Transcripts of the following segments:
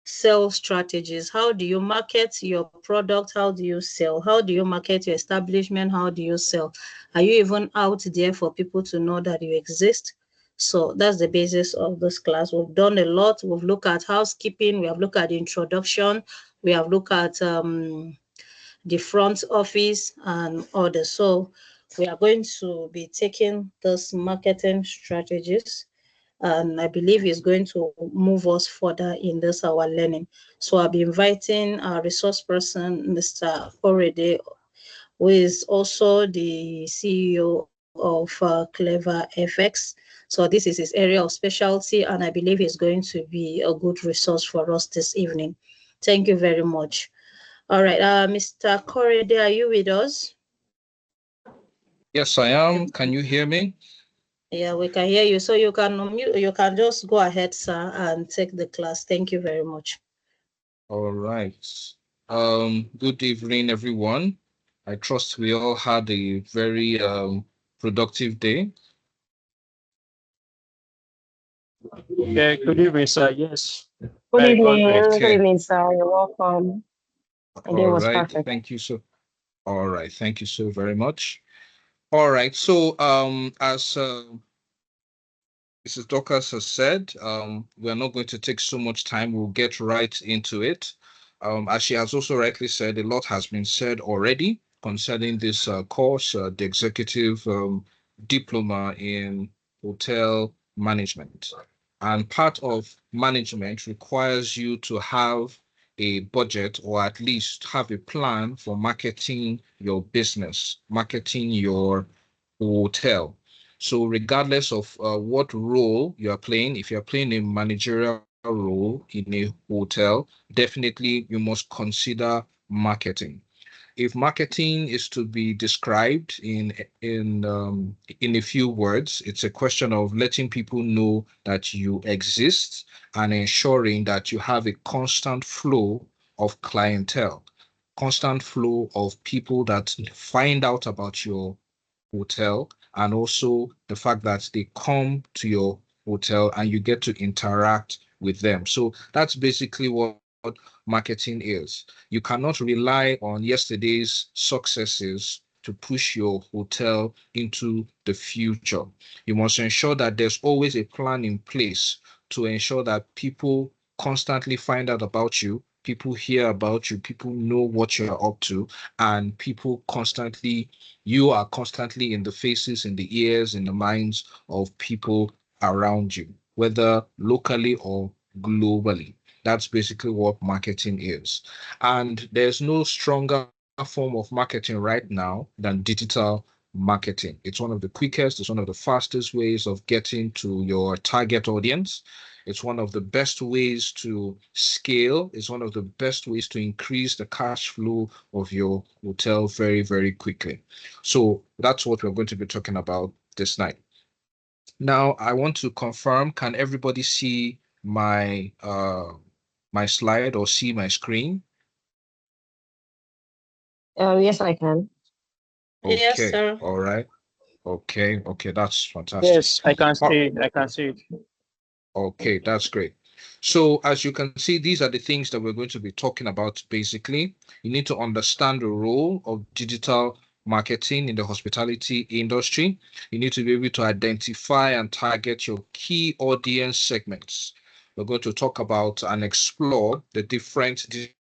sales strategies. How do you market your product? How do you sell? How do you market your establishment? How do you sell? Are you even out there for people to know that you exist? So that's the basis of this class. We've done a lot. We've looked at housekeeping. We have looked at the introduction. We have looked at the front office and others. So we are going to be taking those marketing strategies, and I believe it's going to move us further in this our learning. So I'll be inviting our resource person, Mr. Korede, who is also the CEO of Clever FX. So this is his area of specialty, and I believe he's going to be a good resource for us this evening. Thank you very much. All right, Mr. Korede, are you with us? Yes, I am. Can you hear me? Yeah, we can hear you. So you can just go ahead, sir, and take the class. Thank you very much. All right. Good evening, everyone. I trust we all had a very productive day. Yeah, good evening, sir. Yes. Good Very evening. good. Good evening, sir. You're welcome. The day was perfect. Thank you so. All right, thank you so very much. All right, so as Mrs. Dorcas has said, we're not going to take so much time. We'll get right into it. As she has also rightly said, a lot has been said already concerning this course, the executive diploma in hotel management. And part of management requires you to have a budget, or at least have a plan for marketing your business, marketing your hotel. So regardless of what role you are playing, if you're playing a managerial role in a hotel, definitely you must consider marketing. If marketing is to be described in a few words, it's a question of letting people know that you exist and ensuring that you have a constant flow of clientele, constant flow of people that find out about your hotel, and also the fact that they come to your hotel and you get to interact with them. So that's basically what marketing is. You cannot rely on yesterday's successes to push your hotel into the future. You must ensure that there's always a plan in place to ensure that people constantly find out about you, people hear about you, people know what you're up to, and you are constantly in the faces, in the ears, in the minds of people around you, whether locally or globally. That's basically what marketing is. And there's no stronger form of marketing right now than digital marketing. It's one of the quickest, it's one of the fastest ways of getting to your target audience. It's one of the best ways to scale. It's one of the best ways to increase the cash flow of your hotel very, very quickly. So that's what we're going to be talking about this night. Now, I want to confirm, can everybody see my my slide or see my screen? Yes, I can. Okay. Yes, sir. All right. Okay, that's fantastic. Yes, I can see it. I can see it. Okay, that's great. So as you can see, these are the things that we're going to be talking about. Basically, you need to understand the role of digital marketing in the hospitality industry. You need to be able to identify and target your key audience segments. We're going to talk about and explore the different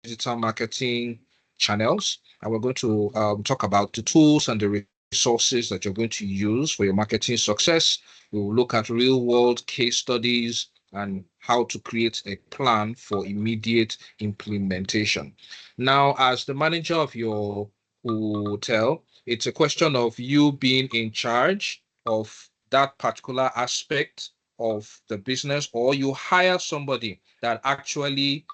digital marketing channels, and we're going to talk about the tools and the resources that you're going to use for your marketing success. We will look at real world case studies and how to create a plan for immediate implementation. Now, as the manager of your hotel, it's a question of you being in charge of that particular aspect of the business, or you hire somebody that actually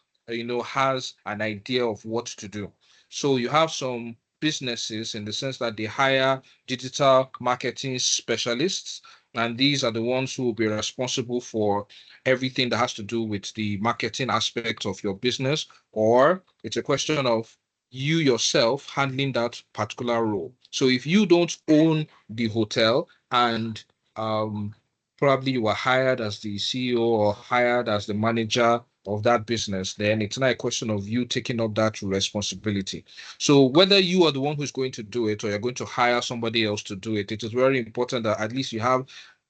has an idea of what to do. So you have some businesses in the sense that they hire digital marketing specialists, and these are the ones who will be responsible for everything that has to do with the marketing aspect of your business. Or it's a question of you yourself handling that particular role. So if you don't own the hotel and probably you were hired as the CEO or hired as the manager of that business, then it's not a question of you taking up that responsibility. So whether you are the one who's going to do it or you're going to hire somebody else to do it, it is very important that at least you have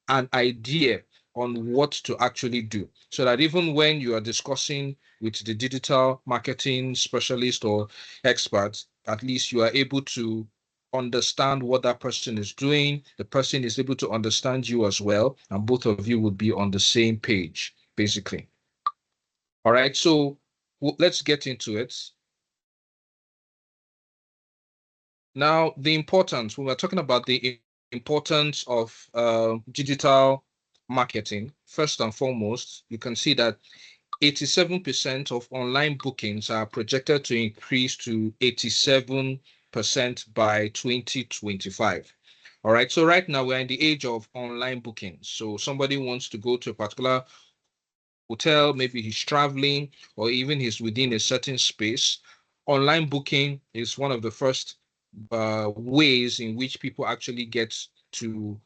an idea on what to actually do, so that even when you are discussing with the digital marketing specialist or expert, at least you are able to understand what that person is doing. The person is able to understand you as well, and both of you would be on the same page, basically. All right, so let's get into it. Now, the importance, when we're talking about the importance of digital marketing, first and foremost, you can see that 87% of online bookings are projected to increase to 87% by 2025. All right, so right now we're in the age of online bookings. So somebody wants to go to a particular hotel, maybe he's traveling, or even he's within a certain space. Online booking is one of the first ways in which people actually get to,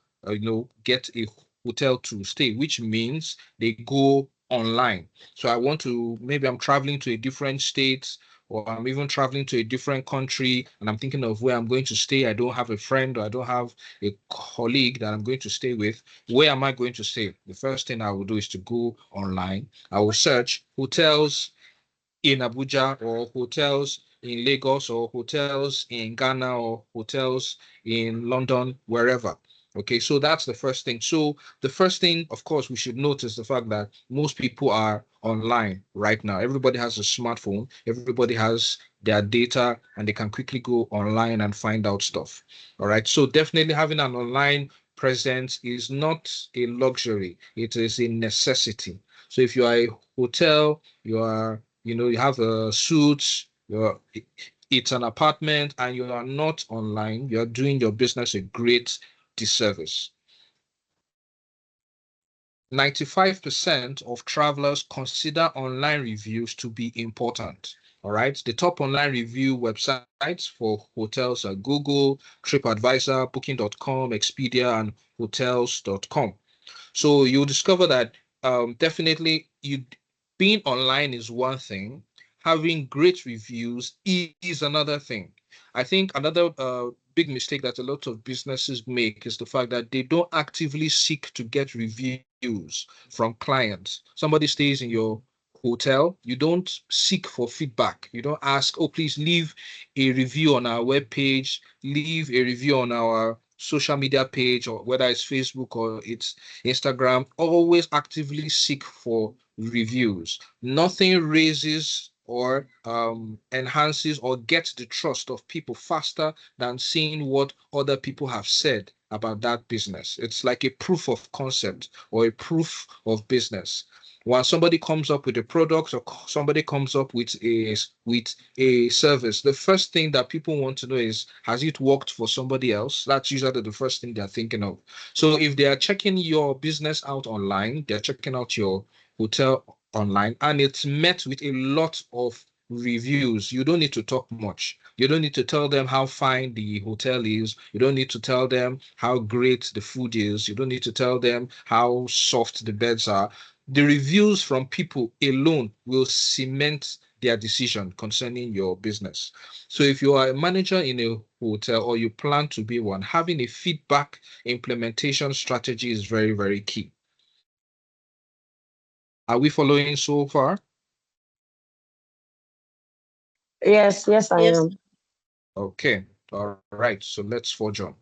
get a hotel to stay, which means they go online. So I want to, maybe I'm traveling to a different state, or I'm even traveling to a different country, and I'm thinking of where I'm going to stay. I don't have a friend, or I don't have a colleague that I'm going to stay with. Where am I going to stay? The first thing I will do is to go online. I will search hotels in Abuja, or hotels in Lagos, or hotels in Ghana, or hotels in London, wherever. Okay, so that's the first thing. So the first thing, of course, we should notice the fact that most people are online right now. Everybody has a smartphone, everybody has their data, and they can quickly go online and find out stuff. All right, so definitely having an online presence is not a luxury, it is a necessity. So if you are a hotel, you have a suit, it's an apartment, and you are not online, you're doing your business a great disservice. 95% of travelers consider online reviews to be important. All right. The top online review websites for hotels are Google, TripAdvisor, Booking.com, Expedia, and Hotels.com. So you'll discover that definitely being online is one thing. Having great reviews is another thing. I think another big mistake that a lot of businesses make is the fact that they don't actively seek to get reviews from clients. Somebody stays in your hotel, you don't seek for feedback. You don't ask, oh, please leave a review on our webpage, leave a review on our social media page, or whether it's Facebook or it's Instagram. Always actively seek for reviews. Nothing raises or enhances or gets the trust of people faster than seeing what other people have said about that business. It's like a proof of concept or a proof of business. When somebody comes up with a product, or somebody comes up with a service, the first thing that people want to know is, has it worked for somebody else? That's usually the first thing they're thinking of. So if they are checking your business out online, they're checking out your hotel online, and it's met with a lot of reviews, you don't need to talk much. You don't need to tell them how fine the hotel is. You don't need to tell them how great the food is. You don't need to tell them how soft the beds are. The reviews from people alone will cement their decision concerning your business. So if you are a manager in a hotel, or you plan to be one, having a feedback implementation strategy is very, very key. Are we following so far? Yes, yes, I Yes. am. Okay. All right. So let's forge on.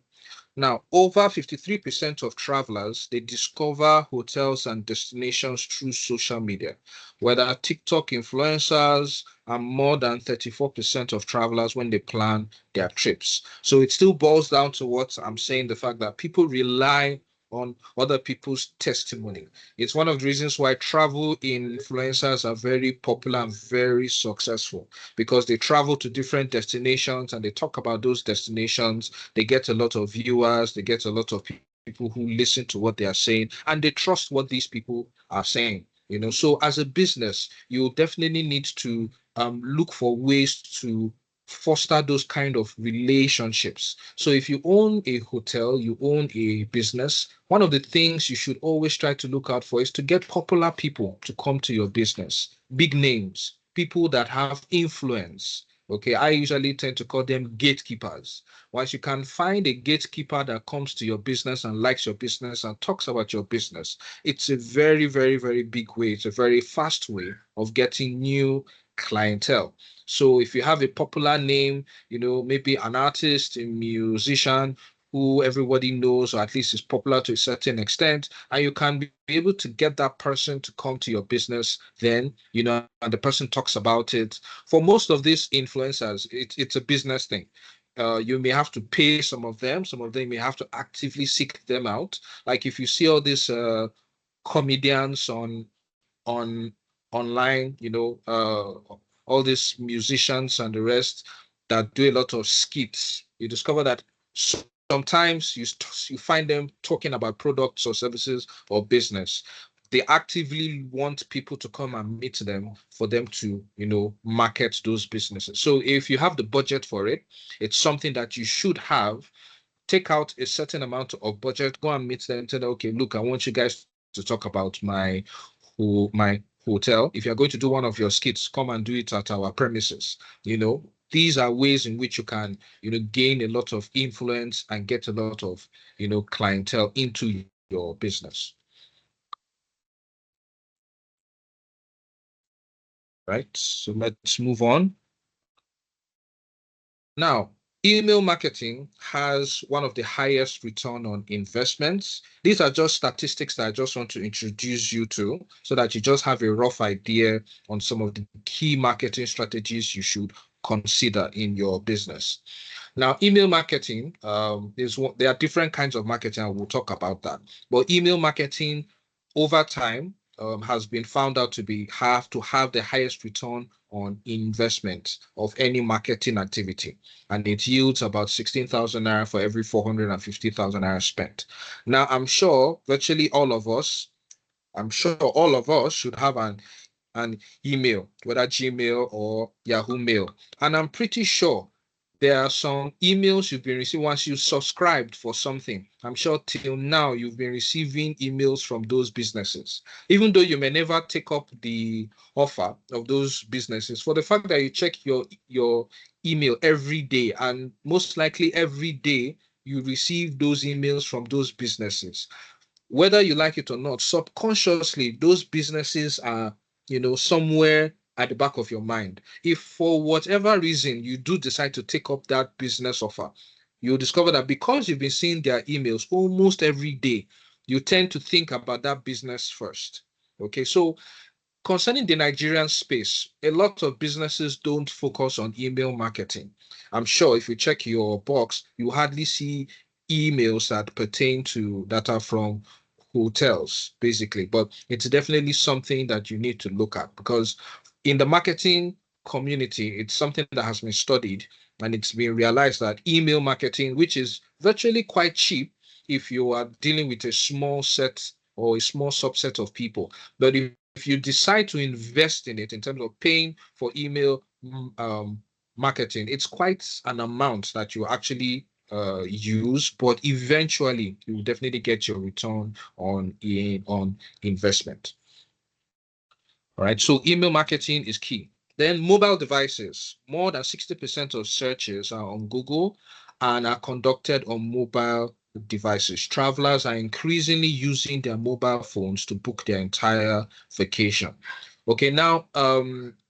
Now, over 53% of travelers, they discover hotels and destinations through social media, whether TikTok influencers, and more than 34% of travelers when they plan their trips. So it still boils down to what I'm saying, the fact that people rely on other people's testimony. It's one of the reasons why travel influencers are very popular and very successful, because they travel to different destinations and they talk about those destinations. They get a lot of viewers, they get a lot of people who listen to what they are saying, and they trust what these people are saying. So as a business, you definitely need to look for ways to foster those kind of relationships. So if you own a hotel, you own a business, one of the things you should always try to look out for is to get popular people to come to your business, big names, people that have influence. Okay, I usually tend to call them gatekeepers. Once you can find a gatekeeper that comes to your business and likes your business and talks about your business, it's a very, very, very big way. It's a very fast way of getting new clientele. So if you have a popular name, maybe an artist, a musician who everybody knows, or at least is popular to a certain extent, and you can be able to get that person to come to your business, then, and the person talks about it. For most of these influencers, it's a business thing. You may have to pay some of them may have to actively seek them out. Like if you see all these comedians on online, all these musicians and the rest that do a lot of skits, you discover that sometimes you find them talking about products or services or business. They actively want people to come and meet them for them to, market those businesses. So if you have the budget for it, it's something that you should have. Take out a certain amount of budget, go and meet them, tell them, okay, look, I want you guys to talk about my hotel. If you're going to do one of your skits, come and do it at our premises. These are ways in which you can, gain a lot of influence and get a lot of, clientele into your business. Right. So let's move on. Now, email marketing has one of the highest return on investments. These are just statistics that I just want to introduce you to so that you just have a rough idea on some of the key marketing strategies you should consider in your business. Now, email marketing, there are different kinds of marketing, and we'll talk about that. But email marketing over time has been found out to have the highest return on investment of any marketing activity, and it yields about 16,000 naira for every 450,000 naira spent. Now, I'm sure all of us should have an email, whether Gmail or Yahoo Mail, and I'm pretty sure there are some emails you've been receiving once you subscribed for something. I'm sure till now you've been receiving emails from those businesses, even though you may never take up the offer of those businesses, for the fact that you check your email every day, and most likely every day you receive those emails from those businesses. Whether you like it or not, subconsciously, those businesses are, somewhere at the back of your mind. If for whatever reason you do decide to take up that business offer, you'll discover that because you've been seeing their emails almost every day, you tend to think about that business first. Okay, so concerning the Nigerian space, a lot of businesses don't focus on email marketing. I'm sure if you check your box, you hardly see emails that are from hotels, basically. But it's definitely something that you need to look at, because in the marketing community, it's something that has been studied, and it's been realized that email marketing, which is virtually quite cheap if you are dealing with a small set or a small subset of people, but if you decide to invest in it in terms of paying for email marketing, it's quite an amount that you actually use, but eventually you will definitely get your return on investment. All right, so email marketing is key. Then mobile devices. More than 60% of searches are on Google and are conducted on mobile devices. Travelers are increasingly using their mobile phones to book their entire vacation. Okay, now,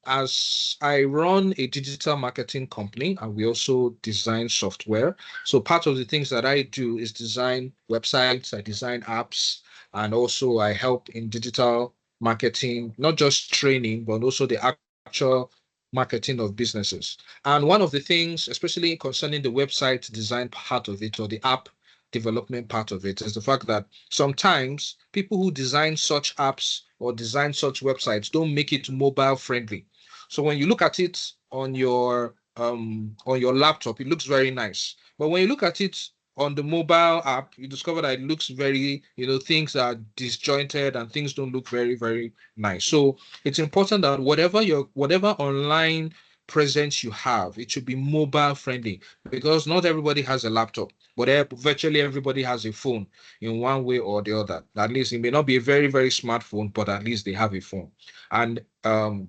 as I run a digital marketing company and we also design software. So part of the things that I do is design websites, I design apps, and also I help in digital marketing, not just training, but also the actual marketing of businesses. And one of the things, especially concerning the website design part of it or the app development part of it, is the fact that sometimes people who design such apps or design such websites don't make it mobile friendly. So when you look at it on your laptop, it looks very nice. But when you look at it on the mobile app, you discover that it looks very, things are disjointed and things don't look very, very nice. So it's important that whatever online presence you have, it should be mobile friendly, because not everybody has a laptop, but virtually everybody has a phone in one way or the other. At least it may not be a very, very smartphone, but at least they have a phone. And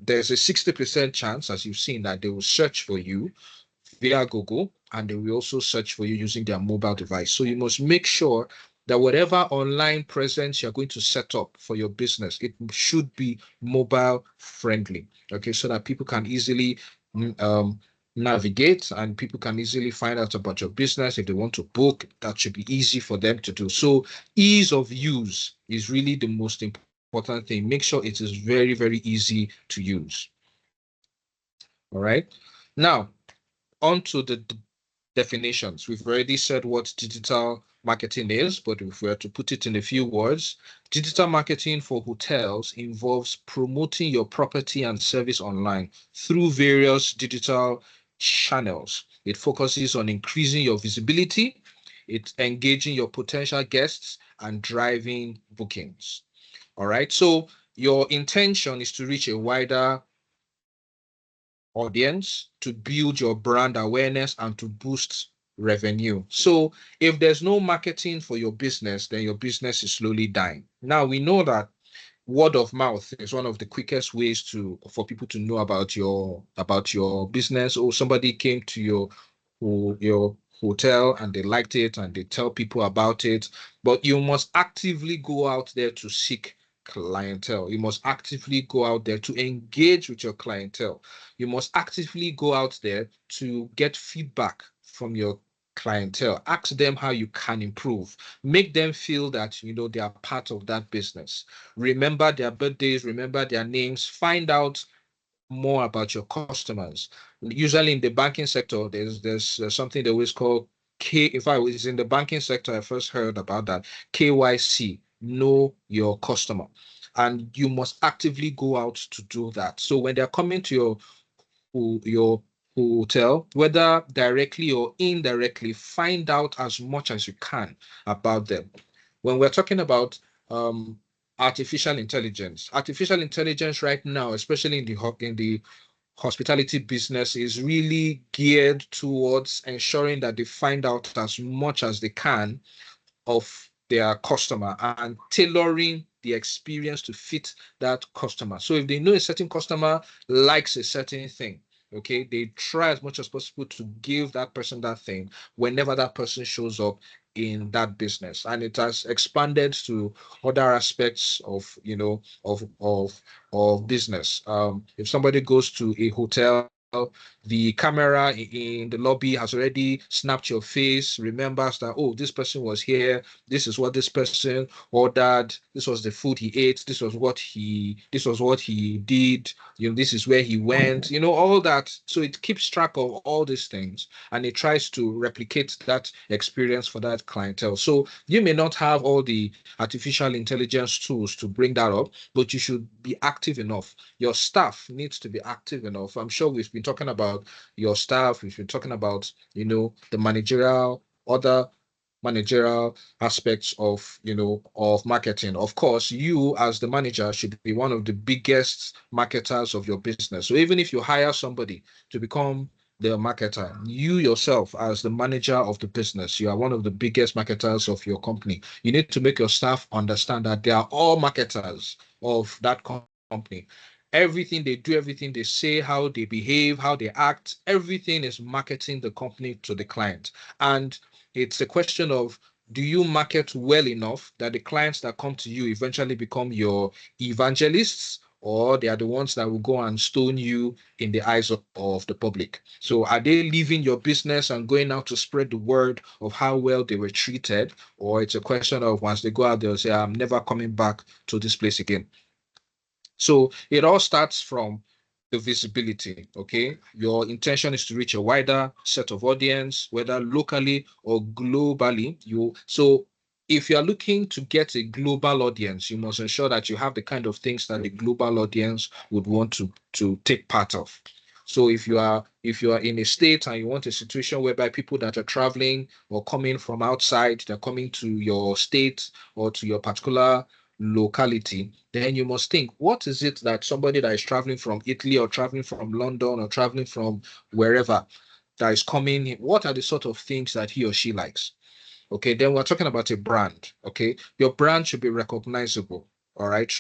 there's a 60% chance, as you've seen, that they will search for you via Google, and they will also search for you using their mobile device. So you must make sure that whatever online presence you're going to set up for your business, it should be mobile friendly, okay, so that people can easily navigate and people can easily find out about your business. If they want to book, that should be easy for them to do. So ease of use is really the most important thing. Make sure it is very, very easy to use. All right. Now, on to the definitions. We've already said what digital marketing is, but if we were to put it in a few words, digital marketing for hotels involves promoting your property and service online through various digital channels. It focuses on increasing your visibility, it's engaging your potential guests, and driving bookings. All right. So your intention is to reach a wider audience, to build your brand awareness, and to boost revenue. So if there's no marketing for your business, then your business is slowly dying. Now we know that word of mouth is one of the quickest ways for people to know about your business, or somebody came to your hotel and they liked it and they tell people about it. But you must actively go out there to seek clientele. You must actively go out there to engage with your clientele. You must actively go out there to get feedback from your clientele. Ask them how you can improve. Make them feel that they are part of that business. Remember their birthdays, remember their names, find out more about your customers. Usually in the banking sector, there's something they always call K. If I was in the banking sector, I first heard about that, KYC, know your customer. And you must actively go out to do that. So when they're coming to your hotel, whether directly or indirectly, find out as much as you can about them. When we're talking about artificial intelligence right now, especially in the hospitality business, is really geared towards ensuring that they find out as much as they can of their customer and tailoring the experience to fit that customer. So if they know a certain customer likes a certain thing, okay, they try as much as possible to give that person that thing whenever that person shows up in that business. And it has expanded to other aspects of of business. If somebody goes to a hotel, the camera in the lobby has already snapped your face, remembers that, oh, this person was here, this is what this person ordered, this was the food he ate, this was what he did, this is where he went, all that. So it keeps track of all these things and it tries to replicate that experience for that clientele. So you may not have all the artificial intelligence tools to bring that up, but you should be active enough. Your staff needs to be active enough. I'm sure we've been talking about your staff, we've been talking about the other managerial aspects of marketing. Of course, you as the manager should be one of the biggest marketers of your business. So even if you hire somebody to become the marketer, you yourself as the manager of the business, you are one of the biggest marketers of your company. You need to make your staff understand that they are all marketers of that company. Everything they do, everything they say, how they behave, how they act, everything is marketing the company to the client. And it's a question of, do you market well enough that the clients that come to you eventually become your evangelists, or they are the ones that will go and stone you in the eyes of the public? So are they leaving your business and going out to spread the word of how well they were treated? Or it's a question of, once they go out, they'll say, I'm never coming back to this place again. So it all starts from the visibility, okay? Your intention is to reach a wider set of audience, whether locally or globally. So if you're looking to get a global audience, you must ensure that you have the kind of things that the global audience would want to take part of. So if you are in a state and you want a situation whereby people that are traveling or coming from outside, they're coming to your state or to your particular locality, then you must think, what is it that somebody that is traveling from Italy or traveling from London or traveling from wherever that is coming, what are the sort of things that he or she likes? Okay, then we're talking about a brand. Okay, your brand should be recognizable. All right,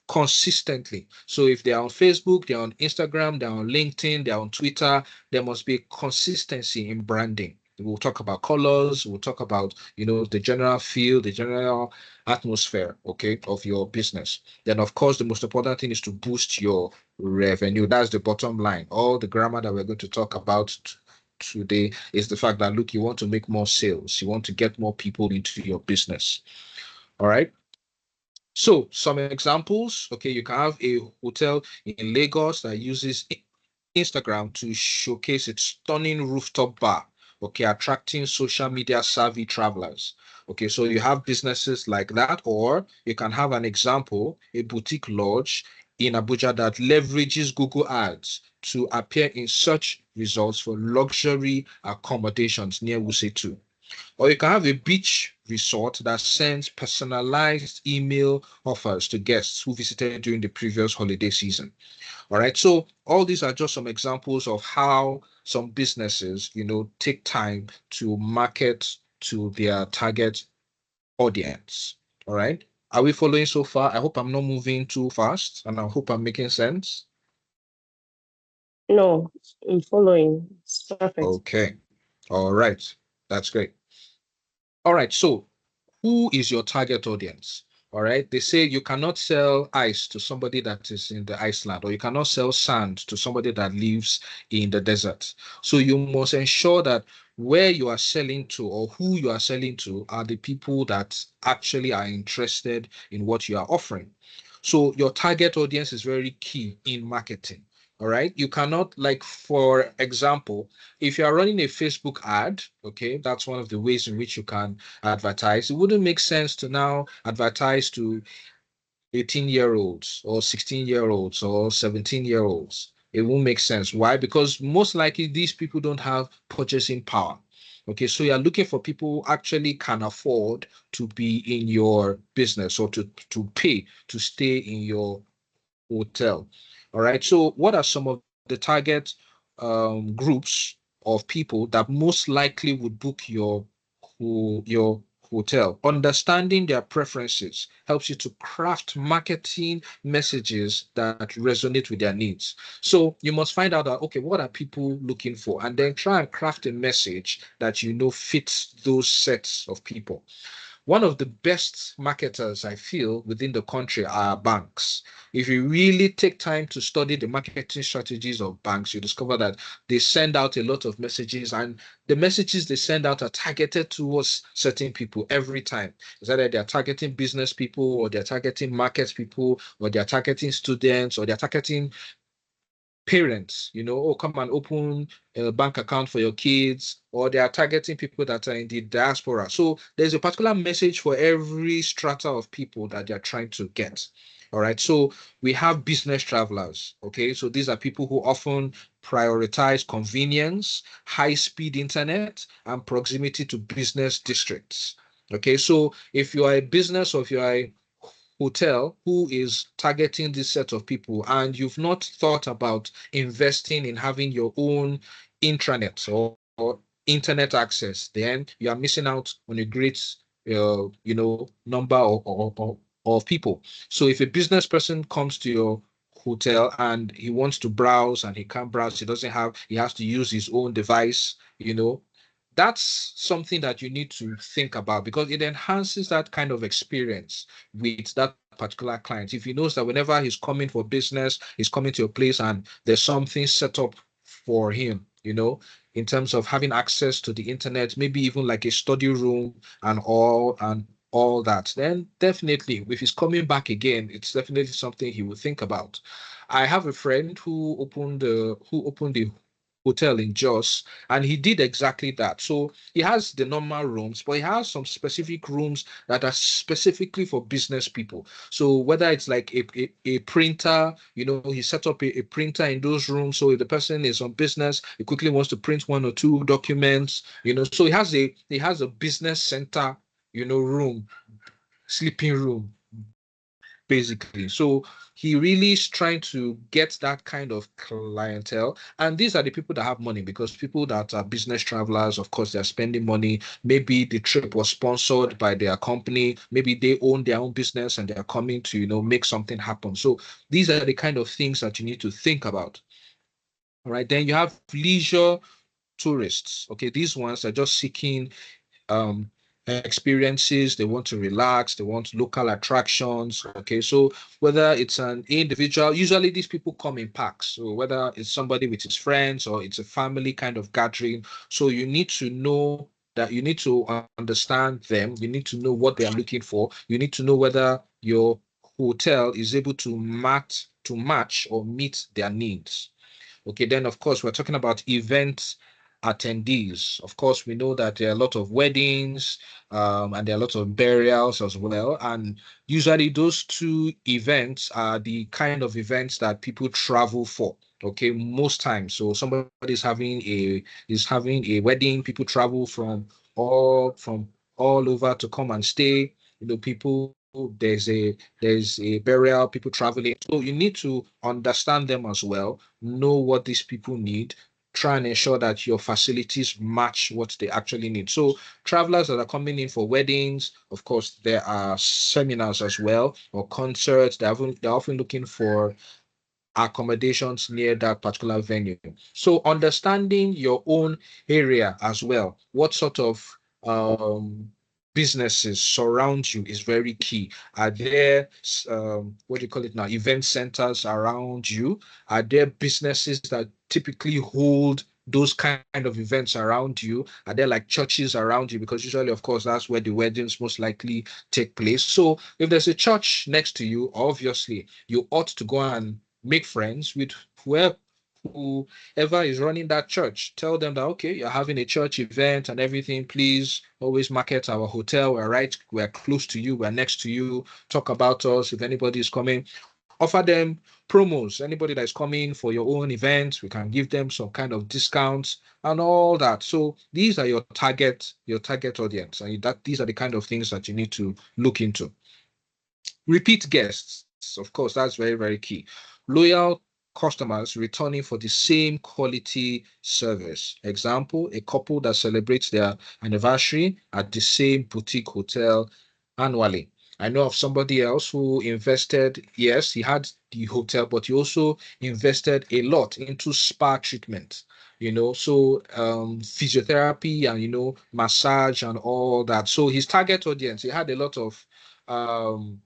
consistently. So if they're on Facebook, they're on Instagram, they're on LinkedIn, they're on Twitter, there must be consistency in branding. We'll talk about colors, we'll talk about, the general feel, the general atmosphere, okay, of your business. Then, of course, the most important thing is to boost your revenue. That's the bottom line. All the grammar that we're going to talk about today is the fact that, look, you want to make more sales, you want to get more people into your business. All right. So some examples, okay, you can have a hotel in Lagos that uses Instagram to showcase its stunning rooftop bar, okay, attracting social media savvy travelers. Okay, so you have businesses like that, or you can have an example, a boutique lodge in Abuja that leverages Google Ads to appear in search results for luxury accommodations near Wuse 2. Or you can have a beach resort that sends personalized email offers to guests who visited during the previous holiday season. All right. So all these are just some examples of how some businesses, take time to market to their target audience. All right. Are we following so far? I hope I'm not moving too fast and I hope I'm making sense. No, I'm following. It's perfect. Okay. All right. That's great. All right. So who is your target audience? All right. They say you cannot sell ice to somebody that is in the Iceland, or you cannot sell sand to somebody that lives in the desert. So you must ensure that where you are selling to or who you are selling to are the people that actually are interested in what you are offering. So your target audience is very key in marketing. All right. You cannot, like, for example, if you are running a Facebook ad, okay, that's one of the ways in which you can advertise. It wouldn't make sense to now advertise to 18-year-olds or 16-year-olds or 17-year-olds. It won't make sense. Why? Because most likely these people don't have purchasing power. Okay, so you're looking for people who actually can afford to be in your business or to pay to stay in your hotel. All right. So, what are some of the target groups of people that most likely would book your hotel? Understanding their preferences helps you to craft marketing messages that resonate with their needs. So you must find out that, okay, what are people looking for, and then try and craft a message that fits those sets of people. One of the best marketers I feel within the country are banks. If you really take time to study the marketing strategies of banks, you discover that they send out a lot of messages, and the messages they send out are targeted towards certain people every time. It's either they're targeting business people, or they're targeting market people, or they're targeting students, or they're targeting parents, oh, come and open a bank account for your kids, or they are targeting people that are in the diaspora. So there's a particular message for every strata of people that they're trying to get. All right. So we have business travelers. Okay. So these are people who often prioritize convenience, high speed internet, and proximity to business districts. Okay. So if you are a business, or if you are a hotel who is targeting this set of people, and you've not thought about investing in having your own intranet or internet access, then you are missing out on a great number of people. So if a business person comes to your hotel and he wants to browse and he can't browse, he has to use his own device, that's something that you need to think about, because it enhances that kind of experience with that particular client. If he knows that whenever he's coming for business, he's coming to a place and there's something set up for him, in terms of having access to the internet, maybe even like a study room and all that, then definitely if he's coming back again, it's definitely something he will think about. I have a friend who opened the hotel in Jos, and he did exactly that. So he has the normal rooms, but he has some specific rooms that are specifically for business people. So whether it's like a printer, he set up a printer in those rooms. So if the person is on business, he quickly wants to print one or two documents, so he has a business center, room, sleeping room basically. So he really is trying to get that kind of clientele. And these are the people that have money, because people that are business travelers, of course, they're spending money. Maybe the trip was sponsored by their company. Maybe they own their own business and they're coming to, make something happen. So these are the kind of things that you need to think about. All right. Then you have leisure tourists. Okay. These ones are just seeking um experiences. They want to relax, they want local attractions. Okay, so whether it's an individual, usually these people come in packs, so whether it's somebody with his friends or it's a family kind of gathering. So you need to know that, you need to understand them, you need to know what they are looking for, you need to know whether your hotel is able to match or meet their needs. Okay, then of course we're talking about event attendees. Of course, we know that there are a lot of weddings, and there are a lot of burials as well. And usually those two events are the kind of events that people travel for. Okay, most times. So somebody is having a wedding. People travel from all over to come and stay. People, there's a burial, people traveling. So you need to understand them as well, know what these people need, try and ensure that your facilities match what they actually need. So travelers that are coming in for weddings, of course, there are seminars as well, or concerts. They're often looking for accommodations near that particular venue. So understanding your own area as well, what sort of businesses surround you is very key. Are there what do you call it now? Event centers around you? Are there businesses that typically hold those kind of events around you? Are there like churches around you? Because usually, of course, that's where the weddings most likely take place. So if there's a church next to you, obviously you ought to go and make friends with whoever is running that church. Tell them that, okay, you're having a church event and everything. Please always market our hotel. We're close to you, we're next to you. Talk about us. If anybody is coming, offer them promos. Anybody that is coming for your own event, we can give them some kind of discounts and all that. So these are your target audience, and these are the kind of things that you need to look into. Repeat guests, of course, that's very, very key. Loyal customers returning for the same quality service. Example, a couple that celebrates their anniversary at the same boutique hotel annually. I know of somebody else who invested, yes, he had the hotel, but he also invested a lot into spa treatment. So physiotherapy and massage and all that. So his target audience, he had a lot of um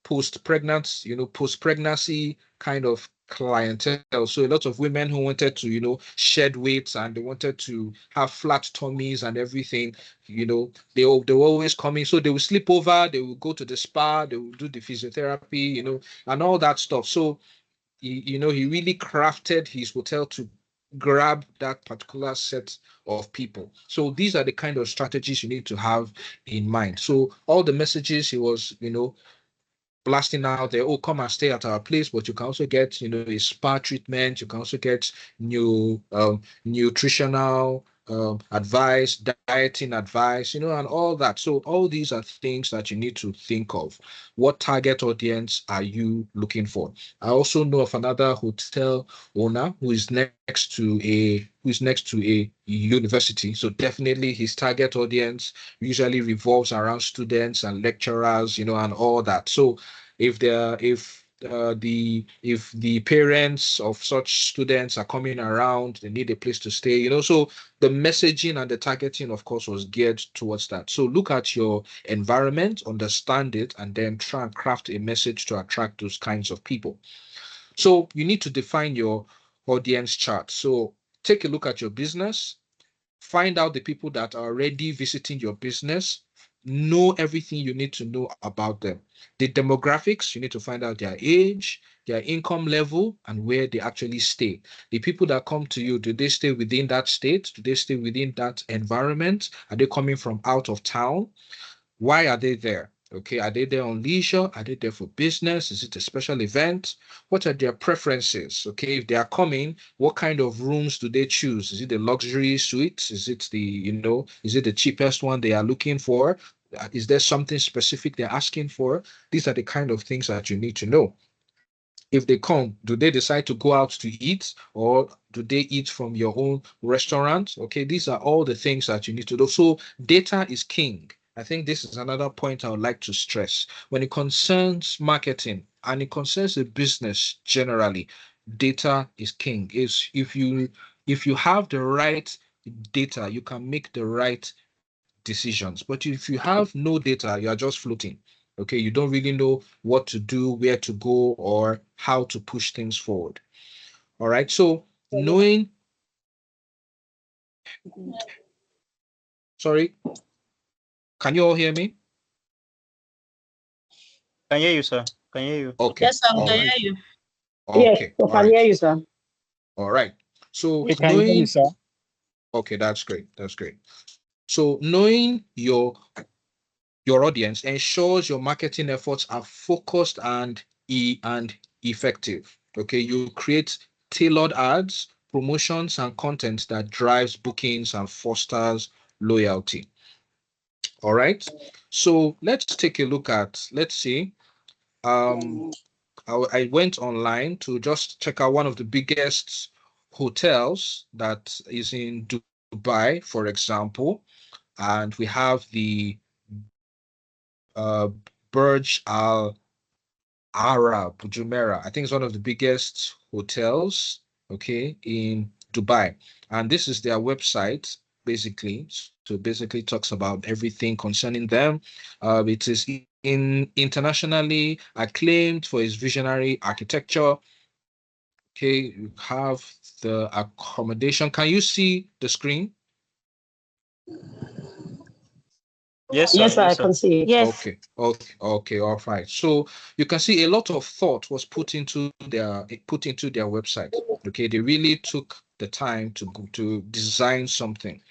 post-pregnancy kind of clientele. So a lot of women who wanted to, shed weight, and they wanted to have flat tummies and everything. They were always coming. So they will sleep over, they will go to the spa, they will do the physiotherapy, and all that stuff. So he really crafted his hotel to grab that particular set of people. So these are the kind of strategies you need to have in mind. So all the messages he was, blasting out there, oh, come and stay at our place, but you can also get, a spa treatment. You can also get new nutritional advice, dieting advice, and all that. So all these are things that you need to think of. What target audience are you looking for? I also know of another hotel owner who is next to a university. So definitely his target audience usually revolves around students and lecturers, and all that. So if the parents of such students are coming around, they need a place to stay, so the messaging and the targeting, of course, was geared towards that. So look at your environment, understand it, and then try and craft a message to attract those kinds of people. So you need to define your audience chart. So take a look at your business, find out the people that are already visiting your business, know everything you need to know about them. The demographics, you need to find out their age, their income level, and where they actually stay. The people that come to you, do they stay within that state? Do they stay within that environment? Are they coming from out of town? Why are they there? Okay, are they there on leisure? Are they there for business? Is it a special event? What are their preferences? Okay, if they are coming, what kind of rooms do they choose? Is it the luxury suites? Is it the cheapest one they are looking for? Is there something specific they're asking for? These are the kind of things that you need to know. If they come, do they decide to go out to eat, or do they eat from your own restaurant? Okay, these are all the things that you need to do. So data is king. I think this is another point I would like to stress. When it concerns marketing and it concerns the business generally, data is king. Is if you have the right data, you can make the right decisions. But if you have no data, you are just floating. Okay, you don't really know what to do, where to go, or how to push things forward. All right. So knowing, sorry, can you all hear me? Can hear you, sir. Can hear you. Okay. Yes, I All can right. hear you. Yes, Okay. we All can hear right. you, sir. All right. So We can hear you, knowing, sir. okay, that's great. That's great. So knowing your audience ensures your marketing efforts are focused and effective. Okay, you create tailored ads, promotions, and content that drives bookings and fosters loyalty. All right. So let's take a look at, let's see. I went online to just check out one of the biggest hotels that is in Dubai, for example, and we have the uh, Burj Al Arab Jumeirah. I think it's one of the biggest hotels, okay, in Dubai. And this is their website, basically. So basically talks about everything concerning them. It is internationally acclaimed for its visionary architecture. Okay, you have the accommodation. Can you see the screen? Yes, sir. Yes, sir, I Yes, sir. can see it. Yes. Okay, all right. So you can see a lot of thought was put into their website. Okay, they really took the time to design something.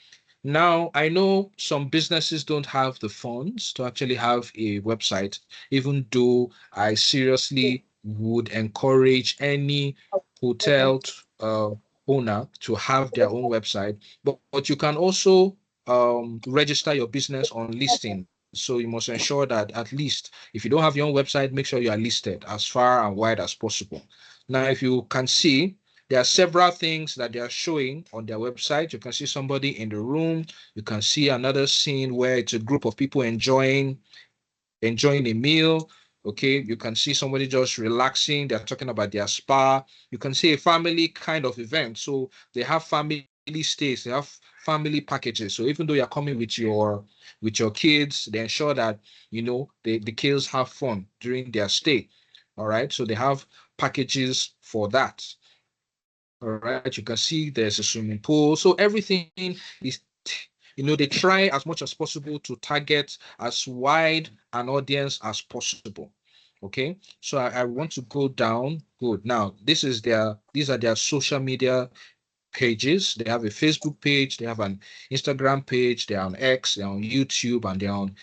Now, I know some businesses don't have the funds to actually have a website, even though I seriously would encourage any hotel owner to have their own website. But you can also register your business on listings. So you must ensure that at least if you don't have your own website, make sure you are listed as far and wide as possible. Now, if you can see, there are several things that they are showing on their website. You can see somebody in the room. You can see another scene where it's a group of people enjoying a meal. Okay, you can see somebody just relaxing. They're talking about their spa. You can see a family kind of event. So they have family stays, they have family packages. So even though you're coming with your kids, they ensure that the kids have fun during their stay. All right. So they have packages for that. All right, you can see there's a swimming pool. So everything is, they try as much as possible to target as wide an audience as possible. Okay, so I want to go down. Good. Now, these are their social media pages. They have a Facebook page, they have an Instagram page, they're on X, they're on YouTube, and they're on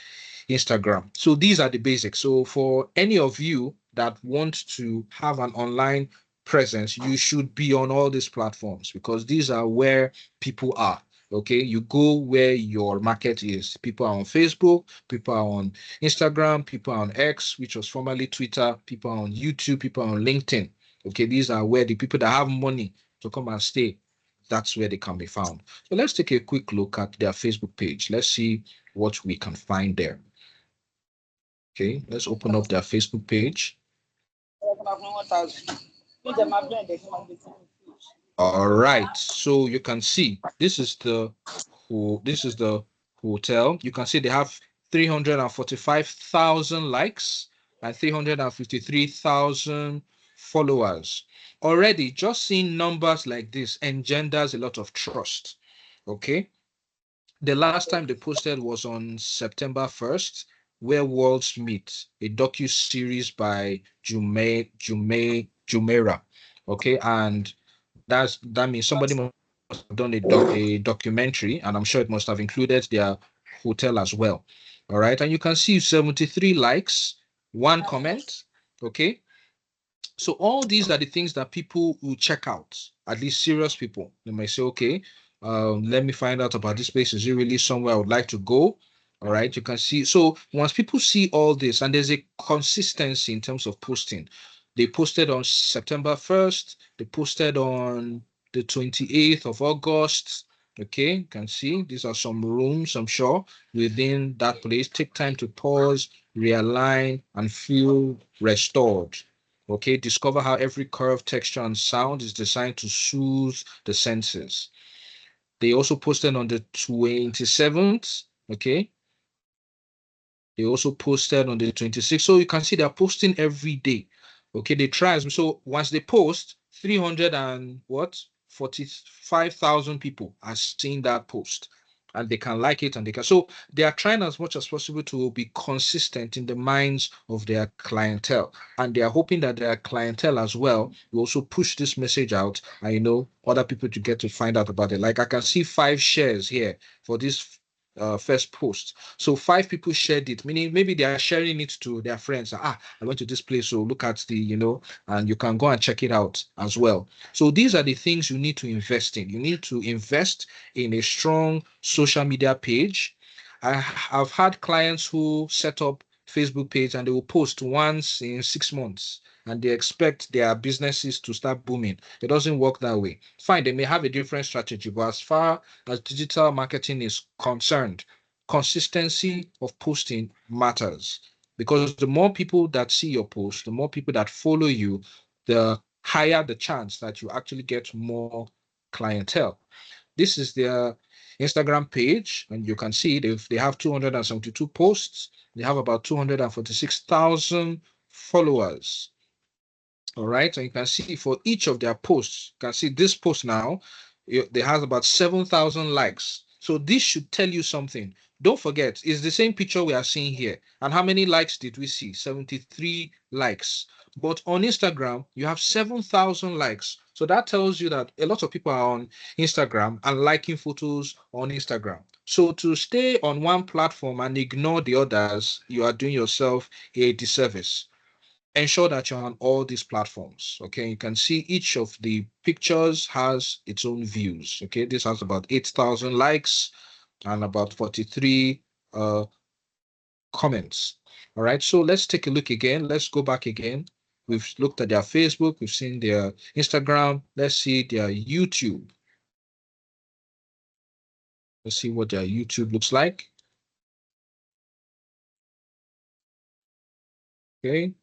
Instagram. So these are the basics. So for any of you that want to have an online presence, you should be on all these platforms because these are where people are. Okay, you go where your market is. People are on Facebook, people are on Instagram, people are on X, which was formerly Twitter, people are on YouTube, people are on LinkedIn. Okay, these are where the people that have money to come and stay, that's where they can be found. So let's take a quick look at their Facebook page. Let's see what we can find there. Okay, let's open up their Facebook page. All right, so you can see this is the hotel. You can see they have 345,000 likes and 353,000 followers. Already, just seeing numbers like this engenders a lot of trust. Okay, the last time they posted was on September 1st, Where Worlds Meet, a docu-series by Jumeirah. Okay, and that means somebody must have done a documentary, and I'm sure it must have included their hotel as well. All right, and you can see 73 likes, one comment. Okay, so all these are the things that people will check out, at least serious people. They might say, okay, let me find out about this place. Is it really somewhere I would like to go? All right, you can see. So once people see all this, and there's a consistency in terms of posting, they posted on September 1st, they posted on the 28th of August. Okay, you can see these are some rooms, I'm sure, within that place. Take time to pause, realign, and feel restored. Okay, discover how every curve, texture, and sound is designed to soothe the senses. They also posted on the 27th. Okay, they also posted on the 26th. So you can see they're posting every day. Okay, they try. So once they post, 300 and what? 45,000 people are seeing that post. And they can like it and they can. So they are trying as much as possible to be consistent in the minds of their clientele. And they are hoping that their clientele as well will also push this message out and, other people to get to find out about it. Like I can see 5 shares here for this first post. So 5 people shared it, meaning maybe they are sharing it to their friends. I went to this place, so look at the, and you can go and check it out as well. So these are the things you need to invest in. You need to invest in a strong social media page. I've had clients who set up Facebook page and they will post once in 6 months and they expect their businesses to start booming. It doesn't work that way. Fine, they may have a different strategy, but as far as digital marketing is concerned, consistency of posting matters, because the more people that see your post, the more people that follow you, the higher the chance that you actually get more clientele. This is their Instagram page, and you can see they have 272 posts. They have about 246,000 followers. All right, and you can see for each of their posts, you can see this post now, they has about 7,000 likes. So this should tell you something. Don't forget, it's the same picture we are seeing here. And how many likes did we see? 73 likes. But on Instagram, you have 7,000 likes. So that tells you that a lot of people are on Instagram and liking photos on Instagram. So to stay on one platform and ignore the others, you are doing yourself a disservice. Ensure that you're on all these platforms. Okay, you can see each of the pictures has its own views. Okay, this has about 8,000 likes and about 43 comments. All right, so let's take a look again. Let's go back again. We've looked at their Facebook, we've seen their Instagram. Let's see their YouTube. Let's see what their YouTube looks like. Okay,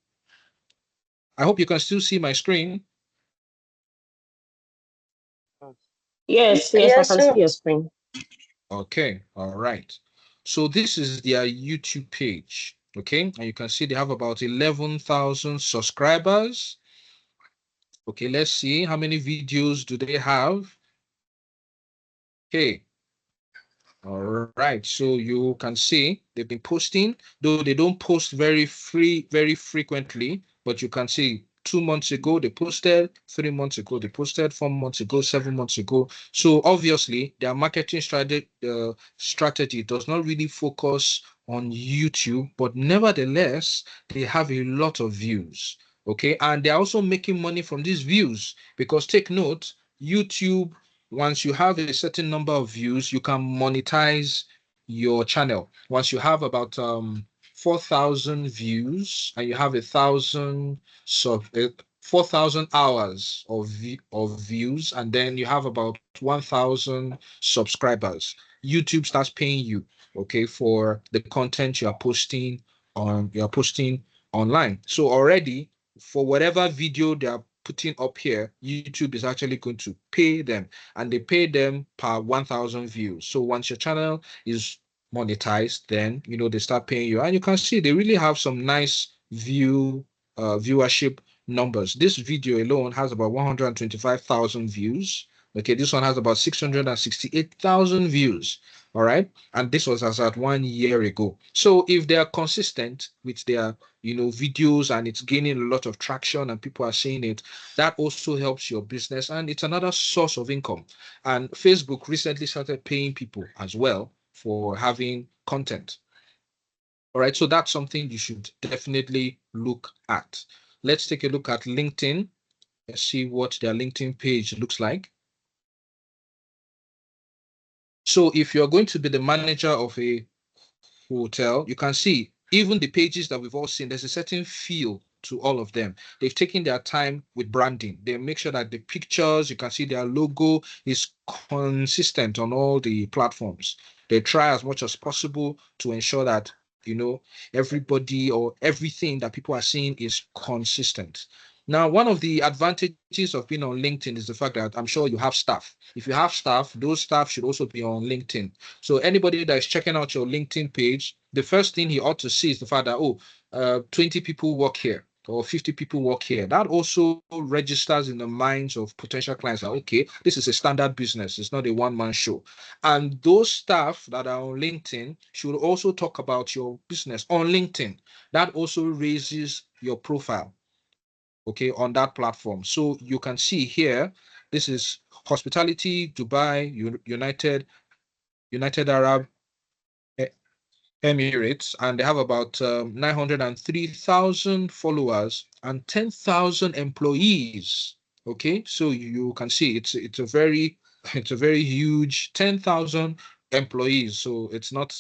I hope you can still see my screen. Yes, I Yes, can sir. see your screen. Okay, all right. So this is their YouTube page. Okay, and you can see they have about 11,000 subscribers. Okay, let's see how many videos do they have. Okay, all right, so you can see they've been posting, though they don't post very frequently, but you can see 2 months ago they posted, 3 months ago they posted, 4 months ago, 7 months ago. So obviously their marketing strategy does not really focus on YouTube, but nevertheless they have a lot of views. Okay, and they're also making money from these views, because take note, YouTube, once you have a certain number of views, you can monetize your channel. Once you have about 4,000 views and you have 4,000 hours of views, and then you have about 1,000 subscribers, YouTube starts paying you, okay, for the content you're posting online. So already, for whatever video they are putting up here, YouTube is actually going to pay them, and they pay them per 1,000 views. So once your channel is monetized, then they start paying you, and you can see they really have some nice viewership numbers. This video alone has about 125,000 views. Okay, this one has about 668,000 views. All right, and this was as at 1 year ago. So if they are consistent with their videos and it's gaining a lot of traction and people are seeing it, that also helps your business, and it's another source of income. And Facebook recently started paying people as well for having content. All right, so that's something you should definitely look at. Let's take a look at LinkedIn. Let's see what their LinkedIn page looks like. So if you're going to be the manager of a hotel, you can see even the pages that we've all seen, there's a certain feel to all of them. They've taken their time with branding. They make sure that the pictures, you can see their logo is consistent on all the platforms. They try as much as possible to ensure that, everybody or everything that people are seeing is consistent. Now, one of the advantages of being on LinkedIn is the fact that I'm sure you have staff. If you have staff, those staff should also be on LinkedIn. So anybody that is checking out your LinkedIn page, the first thing he ought to see is the fact that, 20 people work here or 50 people work here. That also registers in the minds of potential clients that, okay, this is a standard business. It's not a one-man show. And those staff that are on LinkedIn should also talk about your business on LinkedIn. That also raises your profile, okay, on that platform. So you can see here, this is hospitality, Dubai, United Arab Emirates, and they have about 903,000 followers and 10,000 employees. Okay, so you can see it's a very it's a very huge 10,000 employees. So it's not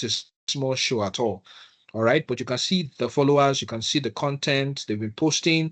a small show at all. All right, but you can see the followers, you can see the content they've been posting.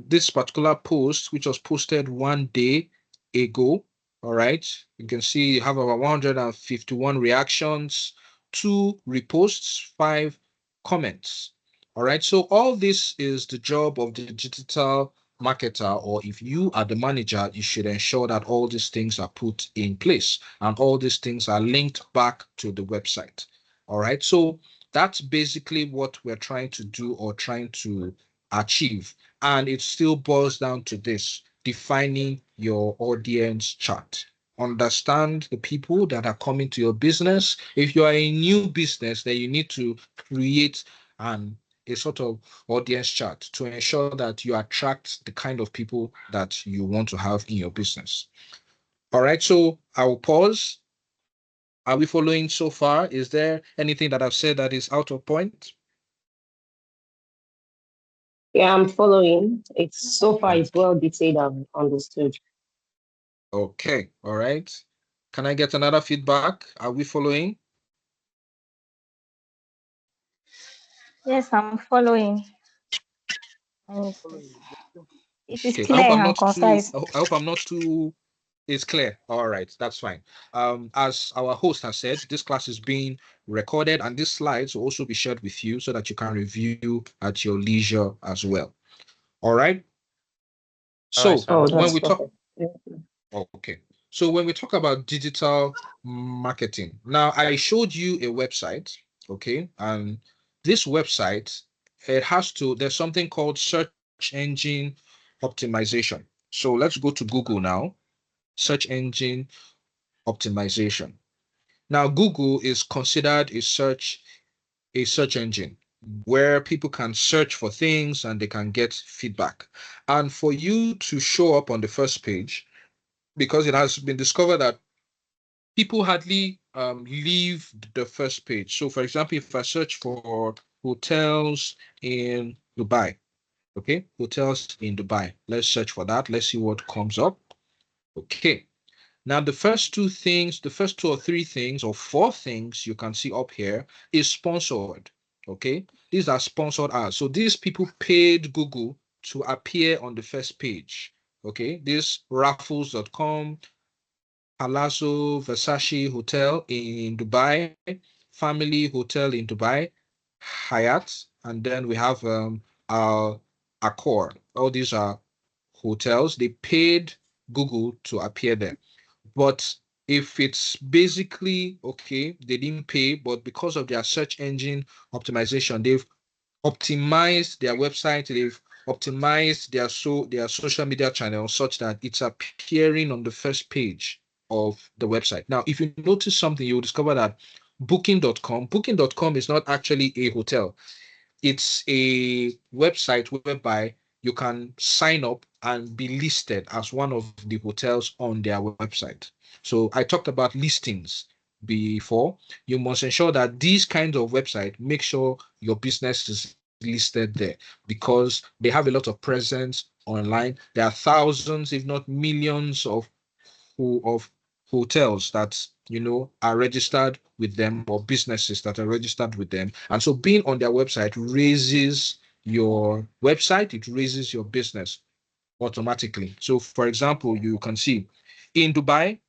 This particular post, which was posted 1 day ago, all right, you can see you have about 151 reactions, 2 reposts, 5 comments. All right, so all this is the job of the digital marketer, or if you are the manager, you should ensure that all these things are put in place and all these things are linked back to the website. All right, so that's basically what we're trying to do or trying to achieve. And it still boils down to this: defining your audience chart. Understand the people that are coming to your business. If you are a new business, then you need to create a sort of audience chart to ensure that you attract the kind of people that you want to have in your business. All right, so I will pause. Are we following so far? Is there anything that I've said that is out of point? Yeah, I'm following. It's so far it's well detailed and understood. Okay, all right. Can I get another feedback? Are we following? Yes, I'm following. And it is Okay, I hope clear I'm and not too. concise. I hope I'm not too. It's clear. All right, that's fine. As our host has said, this class is being recorded, and these slides will also be shared with you so that you can review at your leisure as well. All right. All right, So sir. Oh, when that's we talk, perfect. Yeah. okay. So when we talk about digital marketing, now I showed you a website, okay, and this website, there's something called search engine optimization. So let's go to Google now. Search engine optimization. Now, Google is considered a search engine where people can search for things and they can get feedback. And for you to show up on the first page, because it has been discovered that people hardly leave the first page. So, for example, if I search for hotels in Dubai, okay, hotels in Dubai, let's search for that. Let's see what comes up. Okay. Now, the first 2 or 3 things or 4 things you can see up here is sponsored. Okay. These are sponsored ads. So these people paid Google to appear on the first page. Okay. This raffles.com, Palazzo Versace Hotel in Dubai, Family Hotel in Dubai, Hyatt, and then we have our Accor. All these are hotels. They paid Google to appear there. But if it's basically okay, they didn't pay, but because of their search engine optimization, they've optimized their website, they've optimized their social media channels such that it's appearing on the first page of the website. Now, if you notice something, you'll discover that booking.com is not actually a hotel. It's a website whereby you can sign up and be listed as one of the hotels on their website. So I talked about listings before. You must ensure that these kinds of website make sure your business is listed there because they have a lot of presence online. There are thousands, if not millions, of hotels that are registered with them, or businesses that are registered with them. And so being on their website raises your website, it raises your business automatically. So for example, you can see in Dubai,